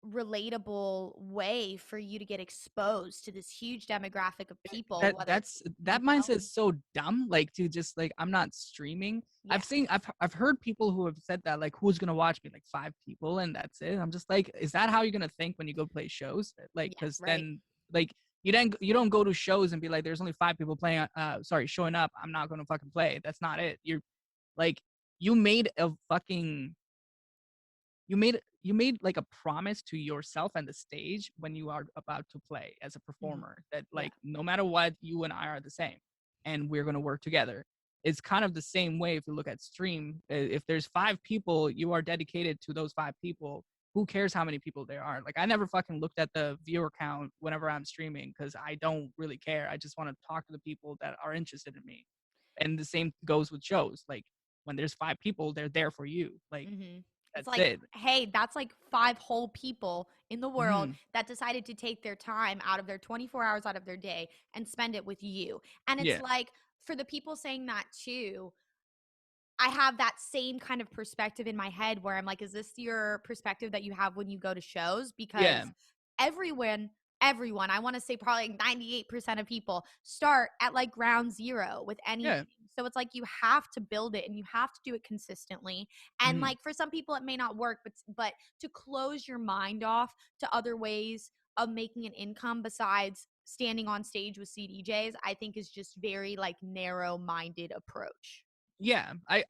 relatable way for you to get exposed to this huge demographic of people, whether it's,
That
you know,
mindset is so dumb. Like to just like I'm not streaming.
yeah,
I've heard people who have said that like who's gonna watch me like 5 people and that's it. I'm just like, is that how you're gonna think when you go play shows? Like,
yeah,
because
right.
then like you don't go to shows and be like, there's only 5 people playing. Sorry, showing up. I'm not gonna fucking play. That's not it. You're like you made a fucking you made you made like a promise to yourself and the stage when you are about to play as a
Mhm.
performer that
Yeah.
like no matter what, you and I are the same and we're going to work together. It's kind of the same way if you look at stream. If there's 5 people, you are dedicated to those 5 people. Who cares how many people there are? Like I never fucking looked at the viewer count whenever I'm streaming because I don't really care. I just want to talk to the people that are interested in me. And the same goes with shows. Like when there's 5 people, they're there for you. Like
Mhm. It's
that's
like,
it.
hey, that's like 5 whole people in the world
Mhm.
that decided to take their time out of their 24 hours out of their day and spend it with you. And it's
Yeah.
like for the people saying that too, I have that same kind of perspective in my head where I'm like, is this your perspective that you have when you go to shows?
Yeah.
Because everyone, everyone, I want to say probably like 98% of people start at like ground zero with
Yeah.
anything. So it's like you have to build it and you have to do it consistently. And
Mhm.
like for some people it may not work, but to close your mind off to other ways of making an income besides standing on stage with CDJs, I think is just very like narrow-minded approach.
Yeah. I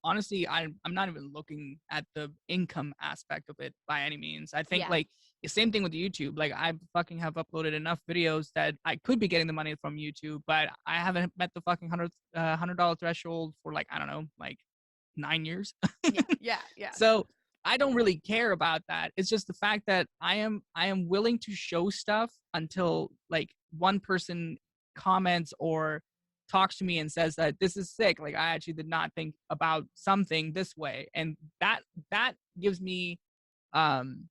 honestly, I'm not even looking at the income aspect of it by any means. I think
Yeah.
like the same thing with YouTube. Like I fucking have uploaded enough videos that I could be getting the money from YouTube, but I haven't met the fucking $100 threshold for like I don't know, like 9 years.
Yeah, yeah, yeah.
So I don't really care about that. It's just the fact that I am willing to show stuff until like one person comments or talks to me and says that this is sick. Like I actually did not think about something this way. And that gives me um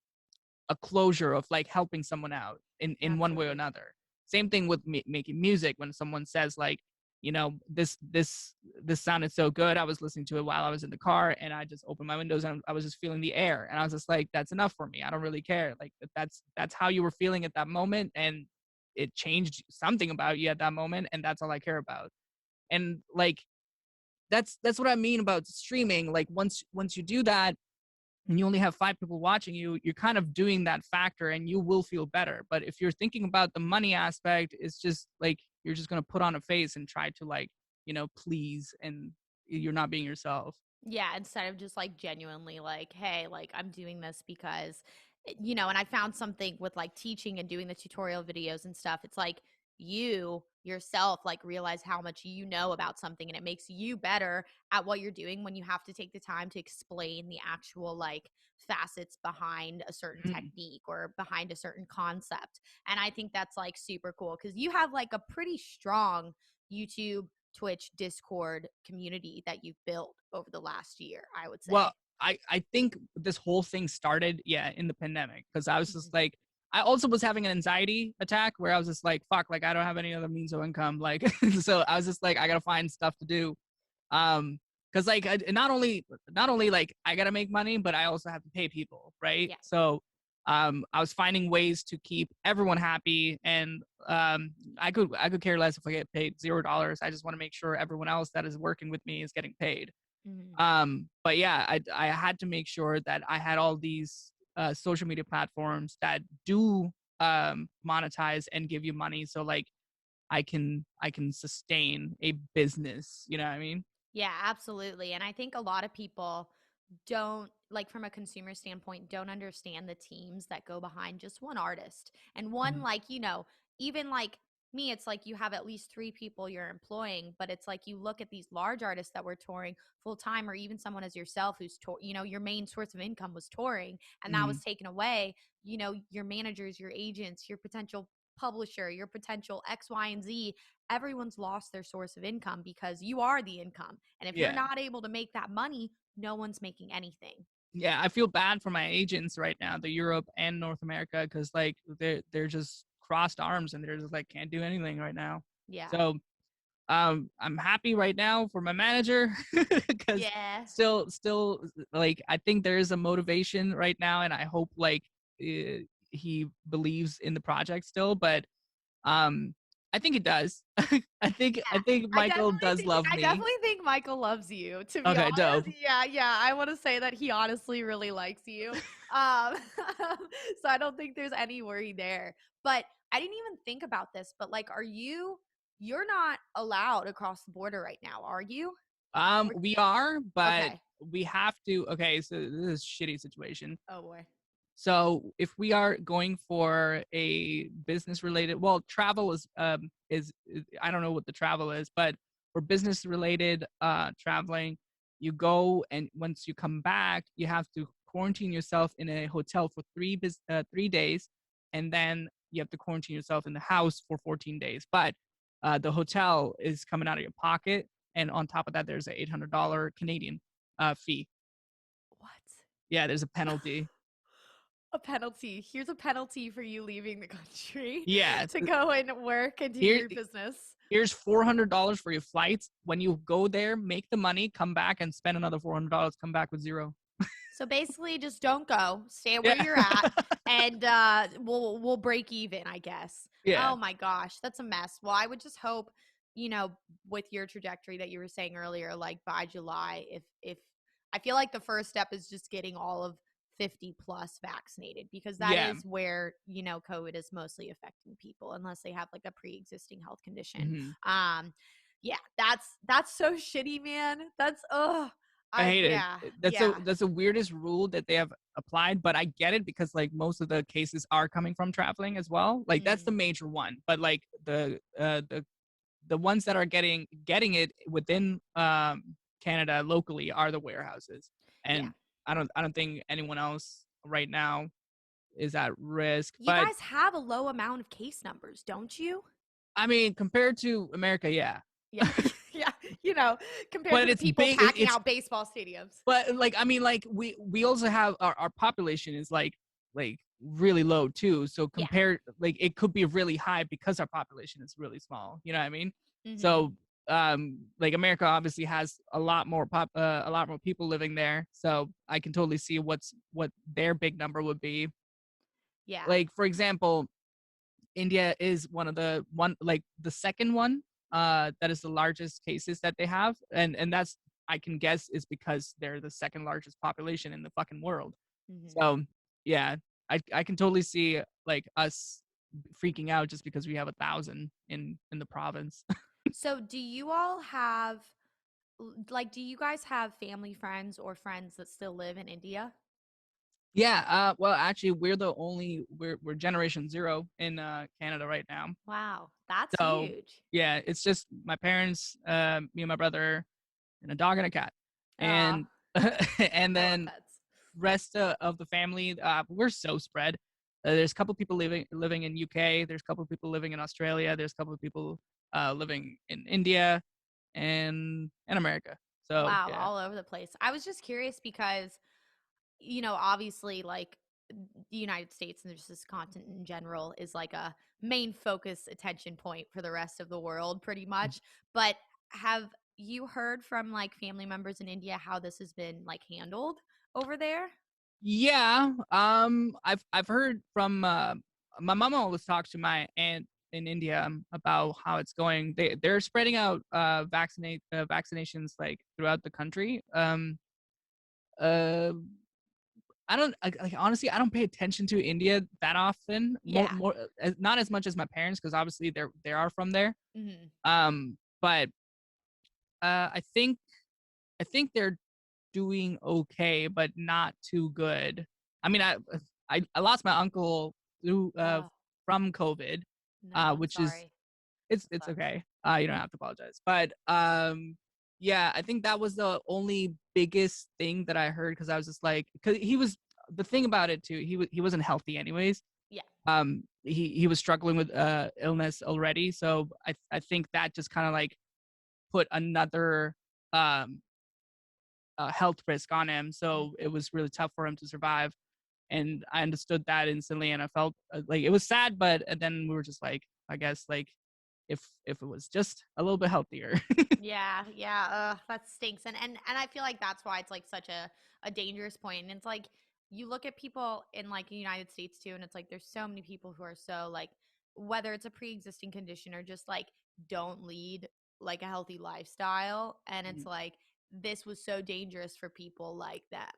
a closure of like helping someone out in one way or
Absolutely.
another. Same thing with making music. When someone says like, you know, this sounded so good. I was listening to it while I was in the car, and I just opened my windows and I was just feeling the air, and I was just like, that's enough for me. I don't really care. Like that's how you were feeling at that moment, and it changed something about you at that moment, and that's all I care about. And like that's what I mean about streaming. Like once you do that and you only have 5 people watching you, you're kind of doing that factor and you will feel better. But if you're thinking about the money aspect, it's just like you're just going to put on a face and try to like, please, and you're not being yourself.
Yeah, instead of just like genuinely like, hey, like I'm doing this because, and I found something with like teaching and doing the tutorial videos and stuff. It's like you yourself like realize how much you know about something and it makes you better at what you're doing when you have to take the time to explain the actual like facets behind a certain
Mhm.
technique or behind a certain concept. And I think that's like super cool because you have like a pretty strong YouTube, Twitch, Discord community that you've built over the last year, I would
Well,
say.
I think this whole thing started, yeah, in the pandemic because I was
Mhm.
just like, I also was having an anxiety attack where I was just like, fuck, like I don't have any other means of income, like, so I was just like, I gotta find stuff to do. Because like not only like I gotta make money, but I also have to pay people, right?
Yeah.
So I was finding ways to keep everyone happy, and I could care less if I get paid $0. I just want to make sure everyone else that is working with me is getting paid.
Mhm.
But yeah, I had to make sure that I had all these social media platforms that do monetize and give you money, so like I can sustain a business. You know what I mean?
Yeah, absolutely. And I think a lot of people don't like from a consumer standpoint don't understand the teams that go behind just one artist and one
Mhm.
like even like me it's like you have at least 3 people you're employing but it's like you look at these large artists that were touring full time or even someone as yourself who's your main source of income was touring and that was
Mhm.
taken away. Your managers, your agents, your potential publisher, your potential X, Y, and Z, everyone's lost their source of income because you are the income. And if you're
Yeah.
not able to make that money, no one's making anything.
Yeah, I feel bad for my agents right now, the Europe and North America, because like they're just crossed arms and they're just like can't do anything right now.
Yeah.
So I'm happy right now for my manager because
Yeah.
still like I think there is a motivation right now, and I hope like he believes in the project still, but um I think it does. I think Michael does love
I
me.
definitely think Michael loves you, to be
Okay,
honest.
dope.
Yeah, yeah. I want to say that he honestly really likes you. Um so I don't think there's any worry there. But I didn't even think about this, but like you're not allowed across the border right now, are you? Or
We are, but
okay.
we have to. Okay, so this is a shitty situation.
Oh boy.
So if we are going for a business related, well, travel is I don't know what the travel is, but for business related traveling, you go and once you come back, you have to quarantine yourself in a hotel for 3 days, and then you have to quarantine yourself in the house for 14 days. But the hotel is coming out of your pocket, and on top of that, there's a $800 Canadian fee.
What?
Yeah, there's a penalty.
A penalty. Here's a penalty for you leaving the country
Yeah,
to go and work and do
here
your business.
here's $400 for your flights. When you go there, make the money, come back and spend another $400, come back with zero.
So basically, just don't go. Stay where
Yeah.
you're at, and we'll break even, I guess.
Yeah.
Oh my gosh, that's a mess. Well, I would just hope, you know, with your trajectory that you were saying earlier, like by July, if I feel like the first step is just getting all of 50 plus vaccinated, because that
Yeah.
is where, COVID is mostly affecting people unless they have like a pre-existing health condition.
Mhm.
Yeah, that's so shitty, man. That's
I
I
hate it.
yeah,
That's
yeah.
the weirdest rule that they have applied, but I get it because like most of the cases are coming from traveling as well. Like that's the
Mm,
major one. But like the ones that are getting it within Canada locally are the warehouses.
yeah.
And I don't think anyone else right now is at risk.
You
But
guys have a low amount of case numbers, don't you?
I mean, compared to America, yeah.
Yeah. Yeah. Compared to
But
the
it's
people
big.
packing
It's
out baseball stadiums.
but like I mean, like we also have our population is like really low too. So
Yeah.
compared, like it could be really high because our population is really small. You know what I mean?
Hmm.
So like America obviously has a lot more people living there. So I can totally see what their big number would be.
Yeah.
Like for example, India is one like the second one that is the largest cases that they have, and that's I can guess is because they're the second largest population in the fucking world.
Hmm.
So yeah, I can totally see like us freaking out just because we have 1,000 in the province.
So, do you guys have family, friends, or friends that still live in India?
Yeah, well actually we're generation zero in Canada right now.
Wow. That's
So
huge.
yeah, it's just my parents, me and my brother, and a dog and a cat.
Oh,
And and
I love
then
pets.
rest of the family, we're so spread. There's a couple people living in UK. There's a couple people living in Australia. There's a couple of people living in India and America. So
Wow,
yeah.
all over the place. I was just curious because obviously, like the United States and just this continent in general is like a main focus attention point for the rest of the world, pretty much. But have you heard from like family members in India how this has been like handled over there?
Yeah, I've heard from my mom always talks to my aunt in India about how it's going. They're spreading out vaccinations like throughout the country. Uh I don't like honestly I don't pay attention to India that often.
Yeah.
More not as much as my parents because obviously they are from there.
Hmm.
But I think they're doing okay, but not too good. I mean, I lost my uncle through
Oh,
from COVID,
no, I'm
which is
sorry.
it's
That
it's
sucks.
okay. You don't have to apologize. But yeah, I think that was the only biggest thing that I heard because I was just like, because he was the thing about it too. He wasn't healthy anyways.
Yeah.
He was struggling with illness already, so I think that just kind of like put another um health risk on him. So
Mhm.
it was really tough for him to survive. And I understood that instantly, and I felt like it was sad, but and then we were just like, I guess like if it was just a little bit healthier.
Yeah, yeah, that stinks. And I feel like that's why it's like such a dangerous point. And it's like you look at people in like the United States too, and it's like there's so many people who are so like whether it's a pre-existing condition or just like don't lead like a healthy lifestyle. And it's like this was so dangerous for people like them.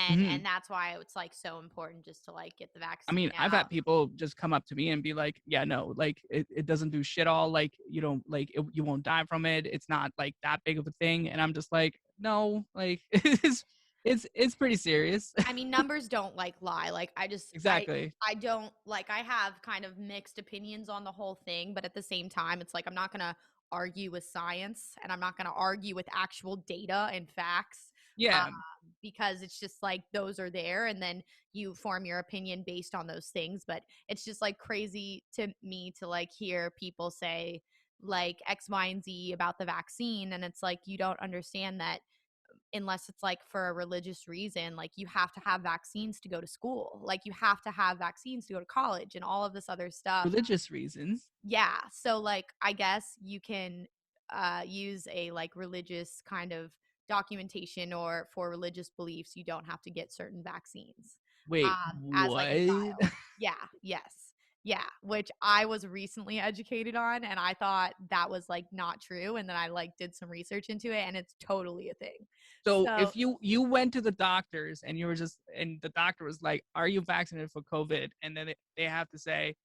Mhm.
And that's why it's like so important just to like get the
I mean,
vaccine
I've had
out.
people just come up to me and be like, "Yeah, no, like it doesn't do shit all. Like you don't like it, you won't die from it. It's not like that big of a thing." And I'm just like, "No, like it's pretty serious."
I mean, numbers don't like lie. Like
Exactly.
I don't like I have kind of mixed opinions on the whole thing, but at the same time, it's like I'm not going to argue with science and I'm not going to argue with actual data and facts. Um,
Yeah,
because it's just like those are there and then you form your opinion based on those things, but it's just like crazy to me to like hear people say like X, Y, and Z about the vaccine and it's like you don't understand that unless it's like for a religious reason, like you have to have vaccines to go to school, like you have to have vaccines to go to college and all of this other stuff.
religious reasons.
Yeah. So like I guess you can use a like religious kind of documentation or for religious beliefs, you don't have to get certain vaccines
Wait,
as like a
what?
child. Yeah. Yes. Yeah, which I was recently educated on and I thought that was like not true and then I like did some research into it and it's totally a thing.
So
So
if you went to the doctors and you were just and the doctor was like, "Are you vaccinated for COVID?" And then they have to say,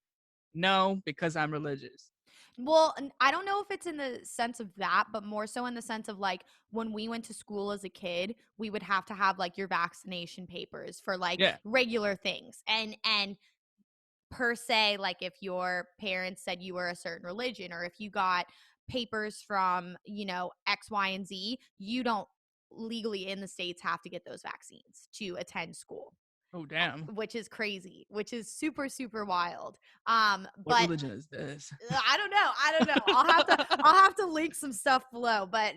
"No, because I'm religious."
well, I don't know if it's in the sense of that, but more so in the sense of like when we went to school as a kid, we would have to have like your vaccination papers for like
Yeah.
regular things. And per se, like if your parents said you were a certain religion or if you got papers from, X, Y, and Z, you don't legally in the States have to get those vaccines to attend school,
Oh, damn.
which is crazy, which is super, super wild.
What
But
religion is this?
I don't know. I don't know. I'll have to link some stuff below, but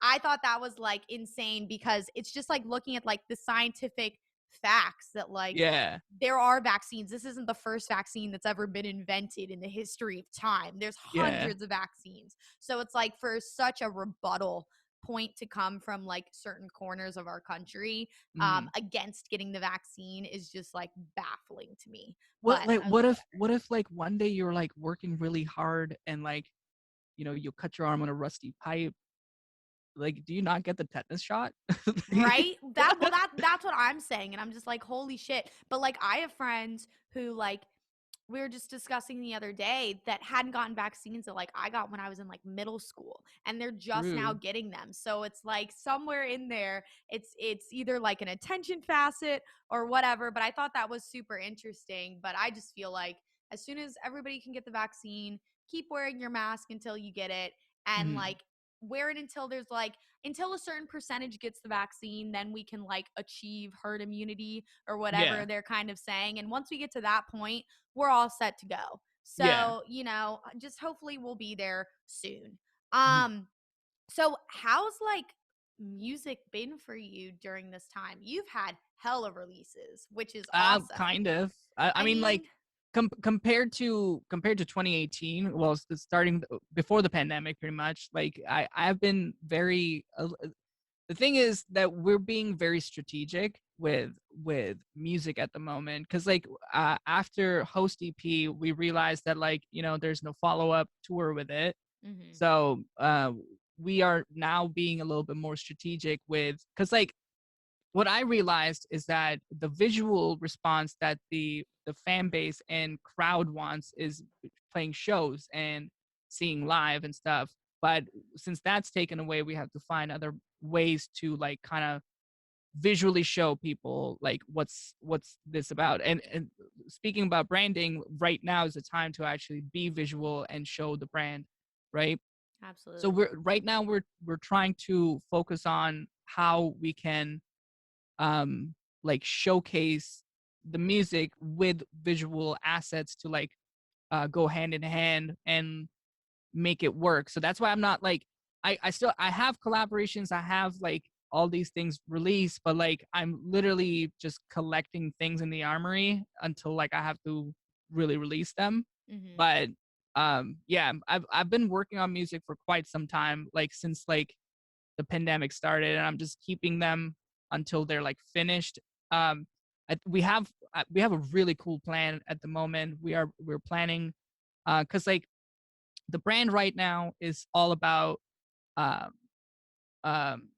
I thought that was like insane because it's just like looking at like the scientific facts that like
Yeah,
there are vaccines. This isn't the first vaccine that's ever been invented in the history of time. There's
yeah.
hundreds of vaccines. So it's like for such a rebuttal point to come from like certain corners of our country
Mhm.
against getting the vaccine is just like baffling to me.
What
But
like, what if, like, one day you're, like, working really hard and, like, you cut your arm on a rusty pipe, like, do you not get the tetanus shot?
right? That's what I'm saying, and I'm just like, "Holy shit." But, like, I have friends who, like we were just discussing the other day that hadn't gotten vaccines that, like, I got when I was in, like, middle school, and they're just now
True.
getting them. So it's, like, somewhere in there, it's either, like, an attention facet or whatever, but I thought that was super interesting, but I just feel like as soon as everybody can get the vaccine, keep wearing your mask until you get it, and,
Mhm.
like, wear it until there's, like until a certain percentage gets the vaccine, then we can like achieve herd immunity or whatever
Yeah,
they're kind of saying. And once we get to that point, we're all set to go.
yeah.
So, just hopefully we'll be there soon.
Mhm.
So how's like music been for you during this time? You've had hella releases, which is awesome.
Kind of. I
I
mean, like,
mean,
compared to 2018, well, starting before the pandemic, pretty much, like, I've been very the thing is that we're being very strategic with music at the moment because like after host ep we realized that like there's no follow-up tour with it,
mhm,
so we are now being a little bit more strategic with because like what I realized is that the visual response that the fan base and crowd wants is playing shows and seeing live and stuff. But since that's taken away, we have to find other ways to like kind of visually show people like what's this about. And speaking about branding, right now is the time to actually be visual and show the brand, right? So
absolutely.
we're right now we're trying to focus on how we can like showcase the music with visual assets to like go hand in hand and make it work. So that's why I'm not like I have collaborations, I have like all these things released, but like I'm literally just collecting things in the armory until like I have to really release them.
Mhm.
But yeah, I've been working on music for quite some time, like since like the pandemic started, and I'm just keeping them until they're like finished. Um, we have a really cool plan at the moment. We're planning because like the brand right now is all about um, um,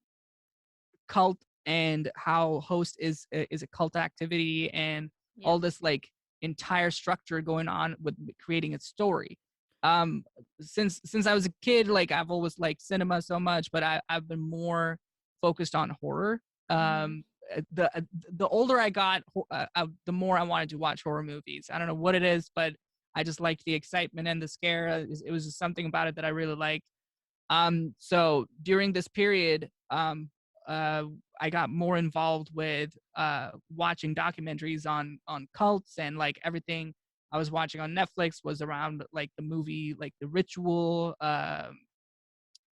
cult and how Host is a cult activity and
Yep.
all this like entire structure going on with creating a story. Um, since I was a kid, like I've always liked cinema so much, but I've been more focused on horror.
Mm-hmm.
Um, the older I got, the more I wanted to watch horror movies. I don't know what it is, but I just liked the excitement and the scare. It was just something about it that I really liked. So during this period, uh, I got more involved with watching documentaries on cults, and like everything I was watching on Netflix was around like the movie, like The Ritual,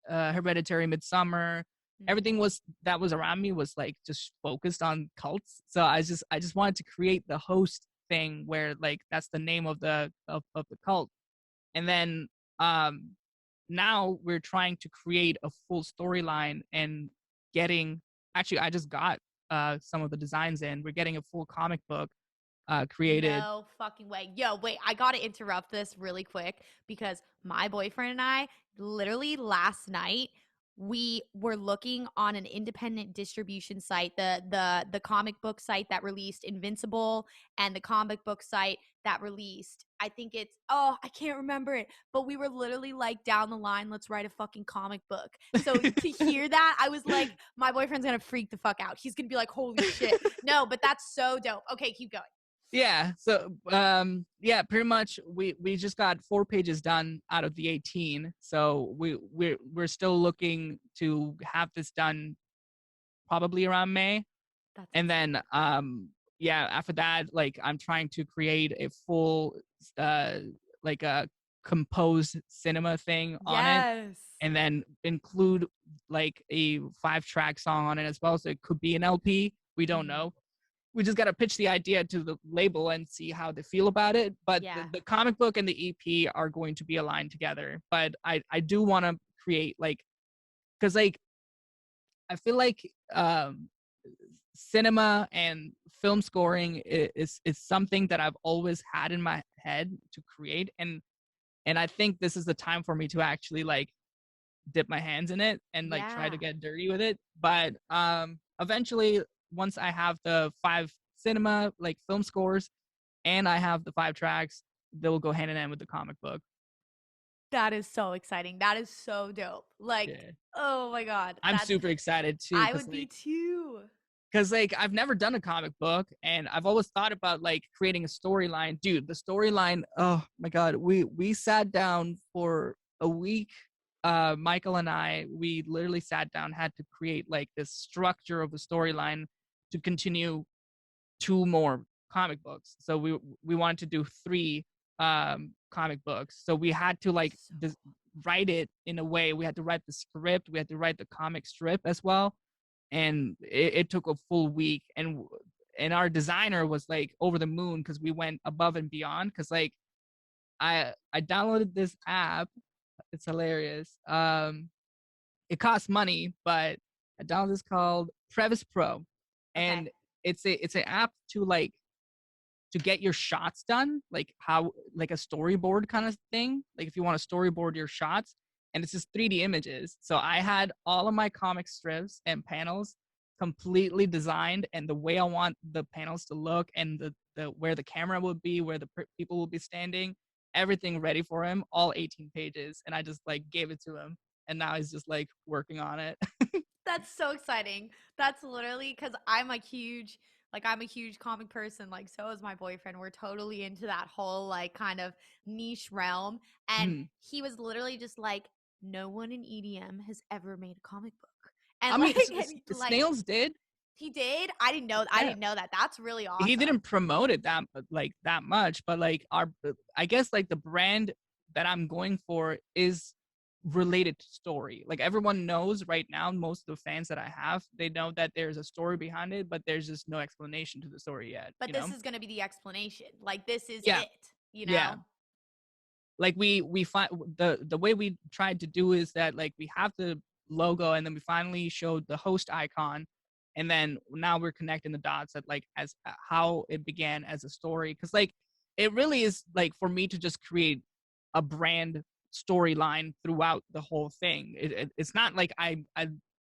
Hereditary, Midsummer. Everything
Mm-hmm.
was that was around me was like just focused on cults. So I just wanted to create the Host thing where like that's the name of of the cult. And then um now we're trying to create a full storyline and getting actually I just got some of the designs in. We're getting a full comic book created.
No fucking way. Yo, wait, I gotta interrupt this really quick because my boyfriend and I literally last night we were looking on an independent distribution site, the comic book site that released Invincible and the comic book site that released I think it's oh, I can't remember it, but we were literally like down the line, let's write a fucking comic book. So to hear that, I was like, my boyfriend's gonna freak the fuck out. He's gonna be like, holy shit. No, but that's so dope. Okay, keep going.
Yeah, so yeah, pretty much we just got 4 pages done out of the 18. So we're still looking to have this done probably around May.
That's
And
insane.
then yeah, after that like I'm trying to create a full uh like a composed cinema thing on it,
Yes.
and then include like a 5-track song on it as well, so it could be an LP. We don't
Mhm.
know. We just got to pitch the idea to the label and see how they feel about it. But
Yeah.
the comic book and the EP are going to be aligned together. But I do want to create like, because like I feel like cinema and film scoring is something that I've always had in my head to create, and I think this is the time for me to actually like dip my hands in it and like try to
Yeah.
get dirty with it. But eventually, once I have the 5 cinema like film scores and I have the 5 tracks, they'll go hand in hand with the comic book.
That is so exciting. That is so dope. Like,
Yeah,
oh my god.
I'm
That's
super excited too
I
because
would be too.
I've never done a comic book and I've always thought about like creating a storyline. Dude, the storyline, oh my god, we sat down for a week. Michael and we literally sat down, had to create like this structure of a storyline to continue 2 more comic books. So we wanted to do 3 comic books. So we had to like
So
write it in a way. We had to write the script, we had to write the comic strip as well, and it took a full week. And our designer was like over the moon because we went above and beyond. Because like I downloaded this app. It's hilarious. It costs money, but I downloaded this called Previs Pro,
okay.
and it's an app to like to get your shots done, like how like a storyboard kind of thing. Like if you want to storyboard your shots, and it's just 3D images. So I had all of my comic strips and panels completely designed, and the way I want the panels to look, and the where the camera would be, where the people will be standing, everything ready for him, all 18 pages, and I just like gave it to him, and now he's just like working on it.
That's so exciting. That's literally because I'm a huge comic person. Like, so is my boyfriend. We're totally into that whole like kind of niche realm. And
Hmm.
he was literally just like, no one in EDM has ever made a comic book. And
I
like,
mean,
like
Snails did.
he did. I didn't know. I
Yeah,
didn't know that. That's really
he
awesome.
didn't promote it that like that much, but like our I guess like the brand that I'm going for is related to story. Like everyone knows right now, most of the fans that I have, they know that there's a story behind it, but there's just no explanation to the story yet,
But
you
this
know?
is gonna be the explanation. Like, this is
Yeah,
it. You
yeah.
know.
Like we find the way we tried to do is that like we have the logo, and then we finally showed the Host icon, and then now we're connecting the dots at like as how it began as a story, because like it really is like for me to just create a brand storyline throughout the whole thing. It's not like I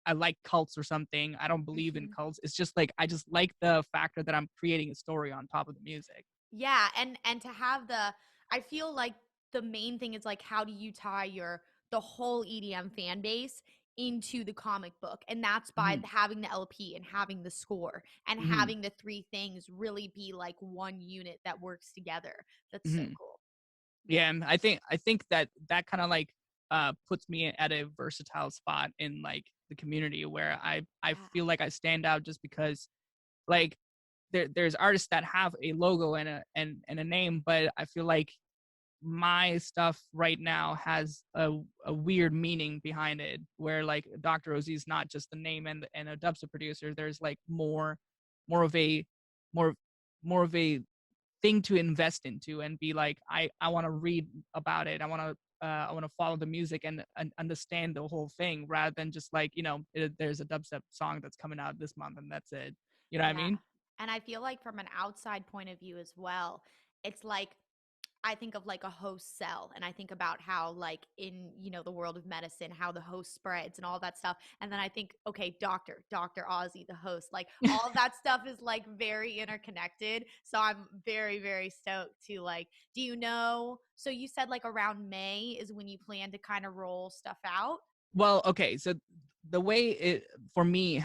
I like cults or something. I don't believe in
Mhm.
cults. It's just like I just like the factor that I'm creating a story on top of the music.
Yeah, and to have the I feel like the main thing is like how do you tie your the whole EDM fan base into the comic book? And that's by
Mhm,
having the LP and having the score and
mhm,
having the three things really be like one unit that works together. That's so
mhm.
cool. Yeah.
Yeah, and I think that that kind of like puts me at a versatile spot in like the community where I
Yeah.
feel like I stand out just because like there's artists that have a logo and a name, but I feel like my stuff right now has a weird meaning behind it where like Dr. Ozi is not just the name and a dubstep producer. There's like more of a more more of a thing to invest into and be like I want to read about it. I want to follow the music and understand the whole thing rather than just like, there's a dubstep song that's coming out this month and that's it. You know what I
Yeah.
mean?
And I feel like from an outside point of view as well, it's like I think of like a host cell and I think about how like in, the world of medicine, how the host spreads and all that stuff. And then I think, okay, Dr. Ozzy, the host, like all of that stuff is like very interconnected. So I'm very, very stoked to like, do you know? So you said like around May is when you plan to kind of roll stuff out.
Well, okay, so the way it for me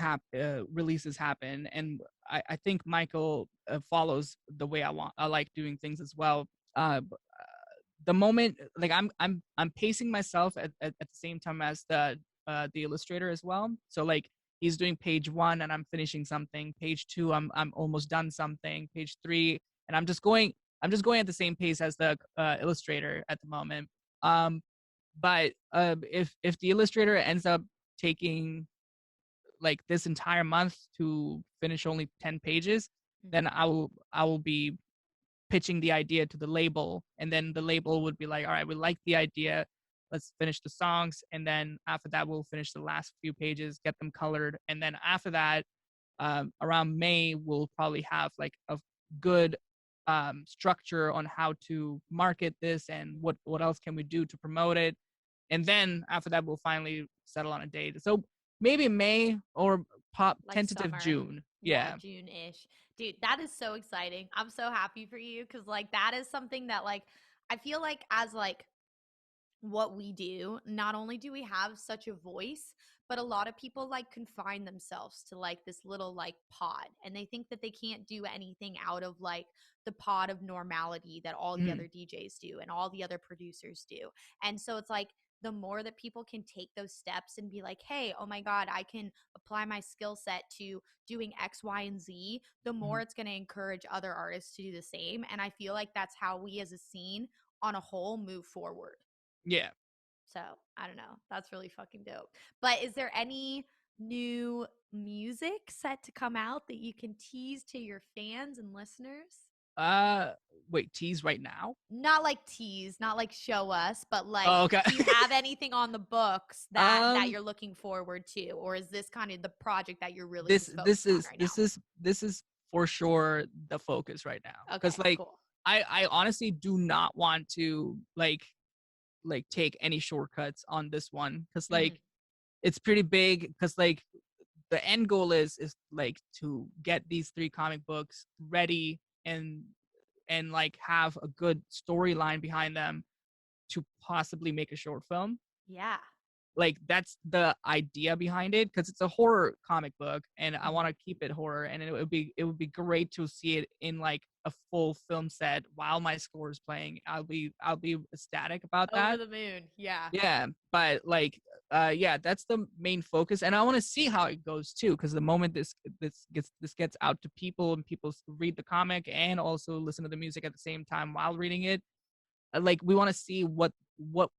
releases happen, and I think Michael follows the way I like doing things as well. The moment like I'm pacing myself at the same time as the illustrator as well. So like he's doing page one and I'm finishing something. Page two, I'm almost done something. Page three, and I'm just going at the same pace as the illustrator at the moment. Um, but if the illustrator ends up taking like this entire month to finish only 10 pages, then
Mhm.
I will be pitching the idea to the label, and then the label would be like, all right, we like the idea, let's finish the songs, and then after that we'll finish the last few pages, get them colored, and then after that, around May we'll probably have like a good structure on how to market this and what else can we do to promote it, and then after that we'll finally settle on a date. So maybe May or pop
Like
tentative
summer.
June.
Yeah,
Yeah.
June-ish. Dude, that is so exciting. I'm so happy for you because like that is something that like I feel like as like what we do, not only do we have such a voice, but a lot of people like confine themselves to like this little like pod and they think that they can't do anything out of like the pod of normality that all the
Mhm.
other DJs do and all the other producers do. And so it's like the more that people can take those steps and be like, hey, oh my God, I can apply my skill set to doing X, Y, and Z, the more
Mhm.
it's going to encourage other artists to do the same. And I feel like that's how we as a scene on a whole move forward.
Yeah.
So I don't know. That's really fucking dope. But is there any new music set to come out that you can tease to your fans and listeners?
Uh, Wait, tease right now?
Not like tease, not like show us, but like
Oh, okay.
do you have anything on the books that
um,
you're looking forward to, or is this kind of the project that you're really
this
just
this
focused on
is
right
this
now?
is this is for sure the focus right now. Cause
Okay,
like
cool.
I honestly do not want to take any shortcuts on this one. Cause
Mhm.
like it's pretty big. Cause like the end goal is like to get these three comic books ready and like have a good storyline behind them to possibly make a short film.
Yeah.
Like that's the idea behind it because it's a horror comic book and I want
Mhm.
to keep it horror, and it would be great to see it in like a full film set while my score is playing. I'll be ecstatic about
Over
that.
the moon. Yeah.
Yeah, but like yeah, that's the main focus, and I want to see how it goes too, because the moment this gets out to people and people read the comic and also listen to the music at the same time while reading it, like we want to see what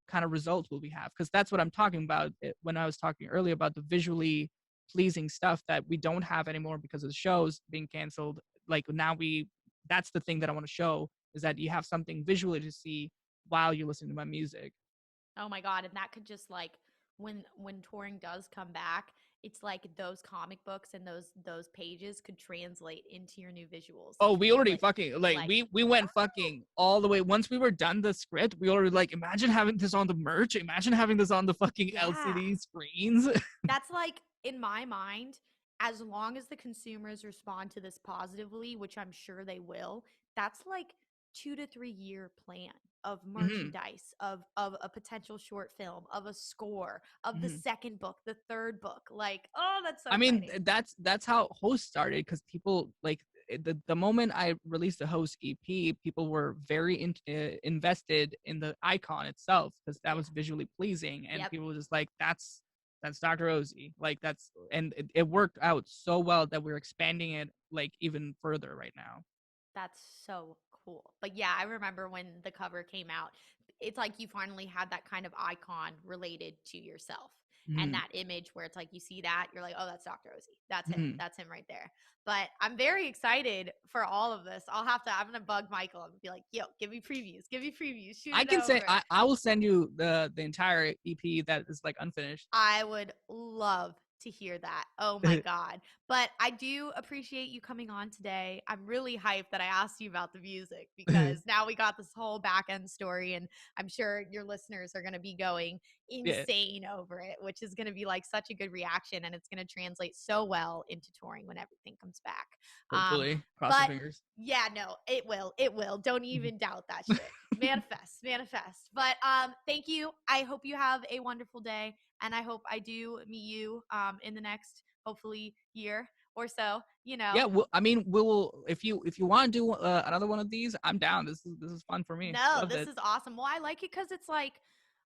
kind of results will we have, because that's what I'm talking about when I was talking earlier about the visually pleasing stuff that we don't have anymore because of the shows being canceled. Like now we that's the thing that I want to show, is that you have something visually to see while you're listening to my music.
Oh my god, and that could just like when touring does come back, it's like those comic books and those pages could translate into your new visuals and
Oh, we already
translate
fucking like
like
we went fucking all the way. Once we were done the script, we already like, imagine having this on the merch. Imagine having this on the fucking
yeah.
LCD screens.
That's like in my mind, as long as the consumers respond to this positively, which I'm sure they will, that's like 2 to 3 year plan of
Mhm.
merchandise, of a potential short film, of a score, of the
Mhm.
second book, the third book. Like, oh, that's so
I mean,
exciting.
that's how Host started because people like the moment I released the Host EP, people were very invested in the icon itself because that
Yeah.
was visually pleasing, and
Yep.
people were just like, that's Dr. Ozi, like that's, and it worked out so well that we're expanding it like even further right now.
That's so cool. But yeah, I remember when the cover came out, it's like you finally had that kind of icon related to yourself. And
Mhm.
that image where it's like you see that, you're like, oh, that's Dr. Ozi. That's him.
Mhm.
That's him right there. But I'm very excited for all of this. I'm going to bug Michael and be like, yo, give me previews. Give me previews. Shoot
I
it
can say
over.
I will send you the entire EP that is like unfinished.
I would love to hear that. Oh my God. But I do appreciate you coming on today. I'm really hyped that I asked you about the music because now we got this whole back end story, and I'm sure your listeners are going to be going
Yeah,
insane over it, which is going to be like such a good reaction, and it's going to translate so well into touring when everything comes back. Um,
hopefully. Cross your
but
fingers.
yeah, no, it will. It will. Don't even doubt that shit. Manifest, manifest. But thank you. I hope you have a wonderful day, and I hope I do meet you in the next hopefully year or so.
Yeah, well, I mean, we will if you want to do another one of these, I'm down. This is fun for me.
No,
Loved
this
it.
is awesome. Well, I like it because it's like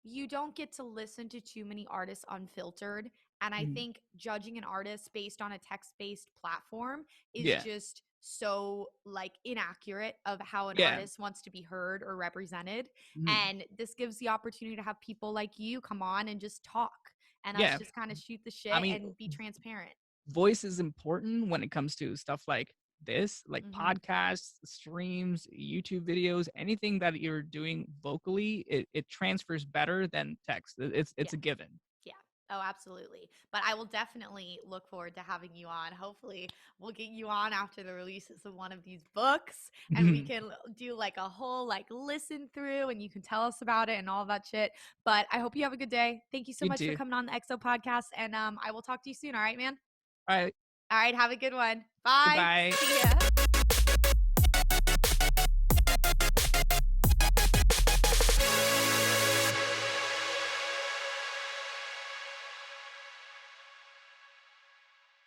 you don't get to listen to too many artists unfiltered. And I
Mhm.
think judging an artist based on a text based platform is
Yeah,
just so like inaccurate of how an
yeah,
artist wants to be heard or represented.
mhm.
And this gives the opportunity to have people like you come on and just talk and us
Yeah.
just kind of shoot the
I
shit
mean,
and be transparent.
voice is important when it comes to stuff like this, like
Hmm.
podcasts, streams, YouTube videos, anything that you're doing vocally, it transfers better than text.
Yeah.
It's a given.
Yeah. Oh, absolutely. But I will definitely look forward to having you on. Hopefully, we'll get you on after the releases of one of these books and we can do like a whole like listen through and you can tell us about it and all that shit. But I hope you have a good day. Thank you so
You
much for
too.
coming on the EXO podcast and I will talk to you soon, all right, man?
All right.
All right, have a good one. Bye.
Goodbye.
See ya.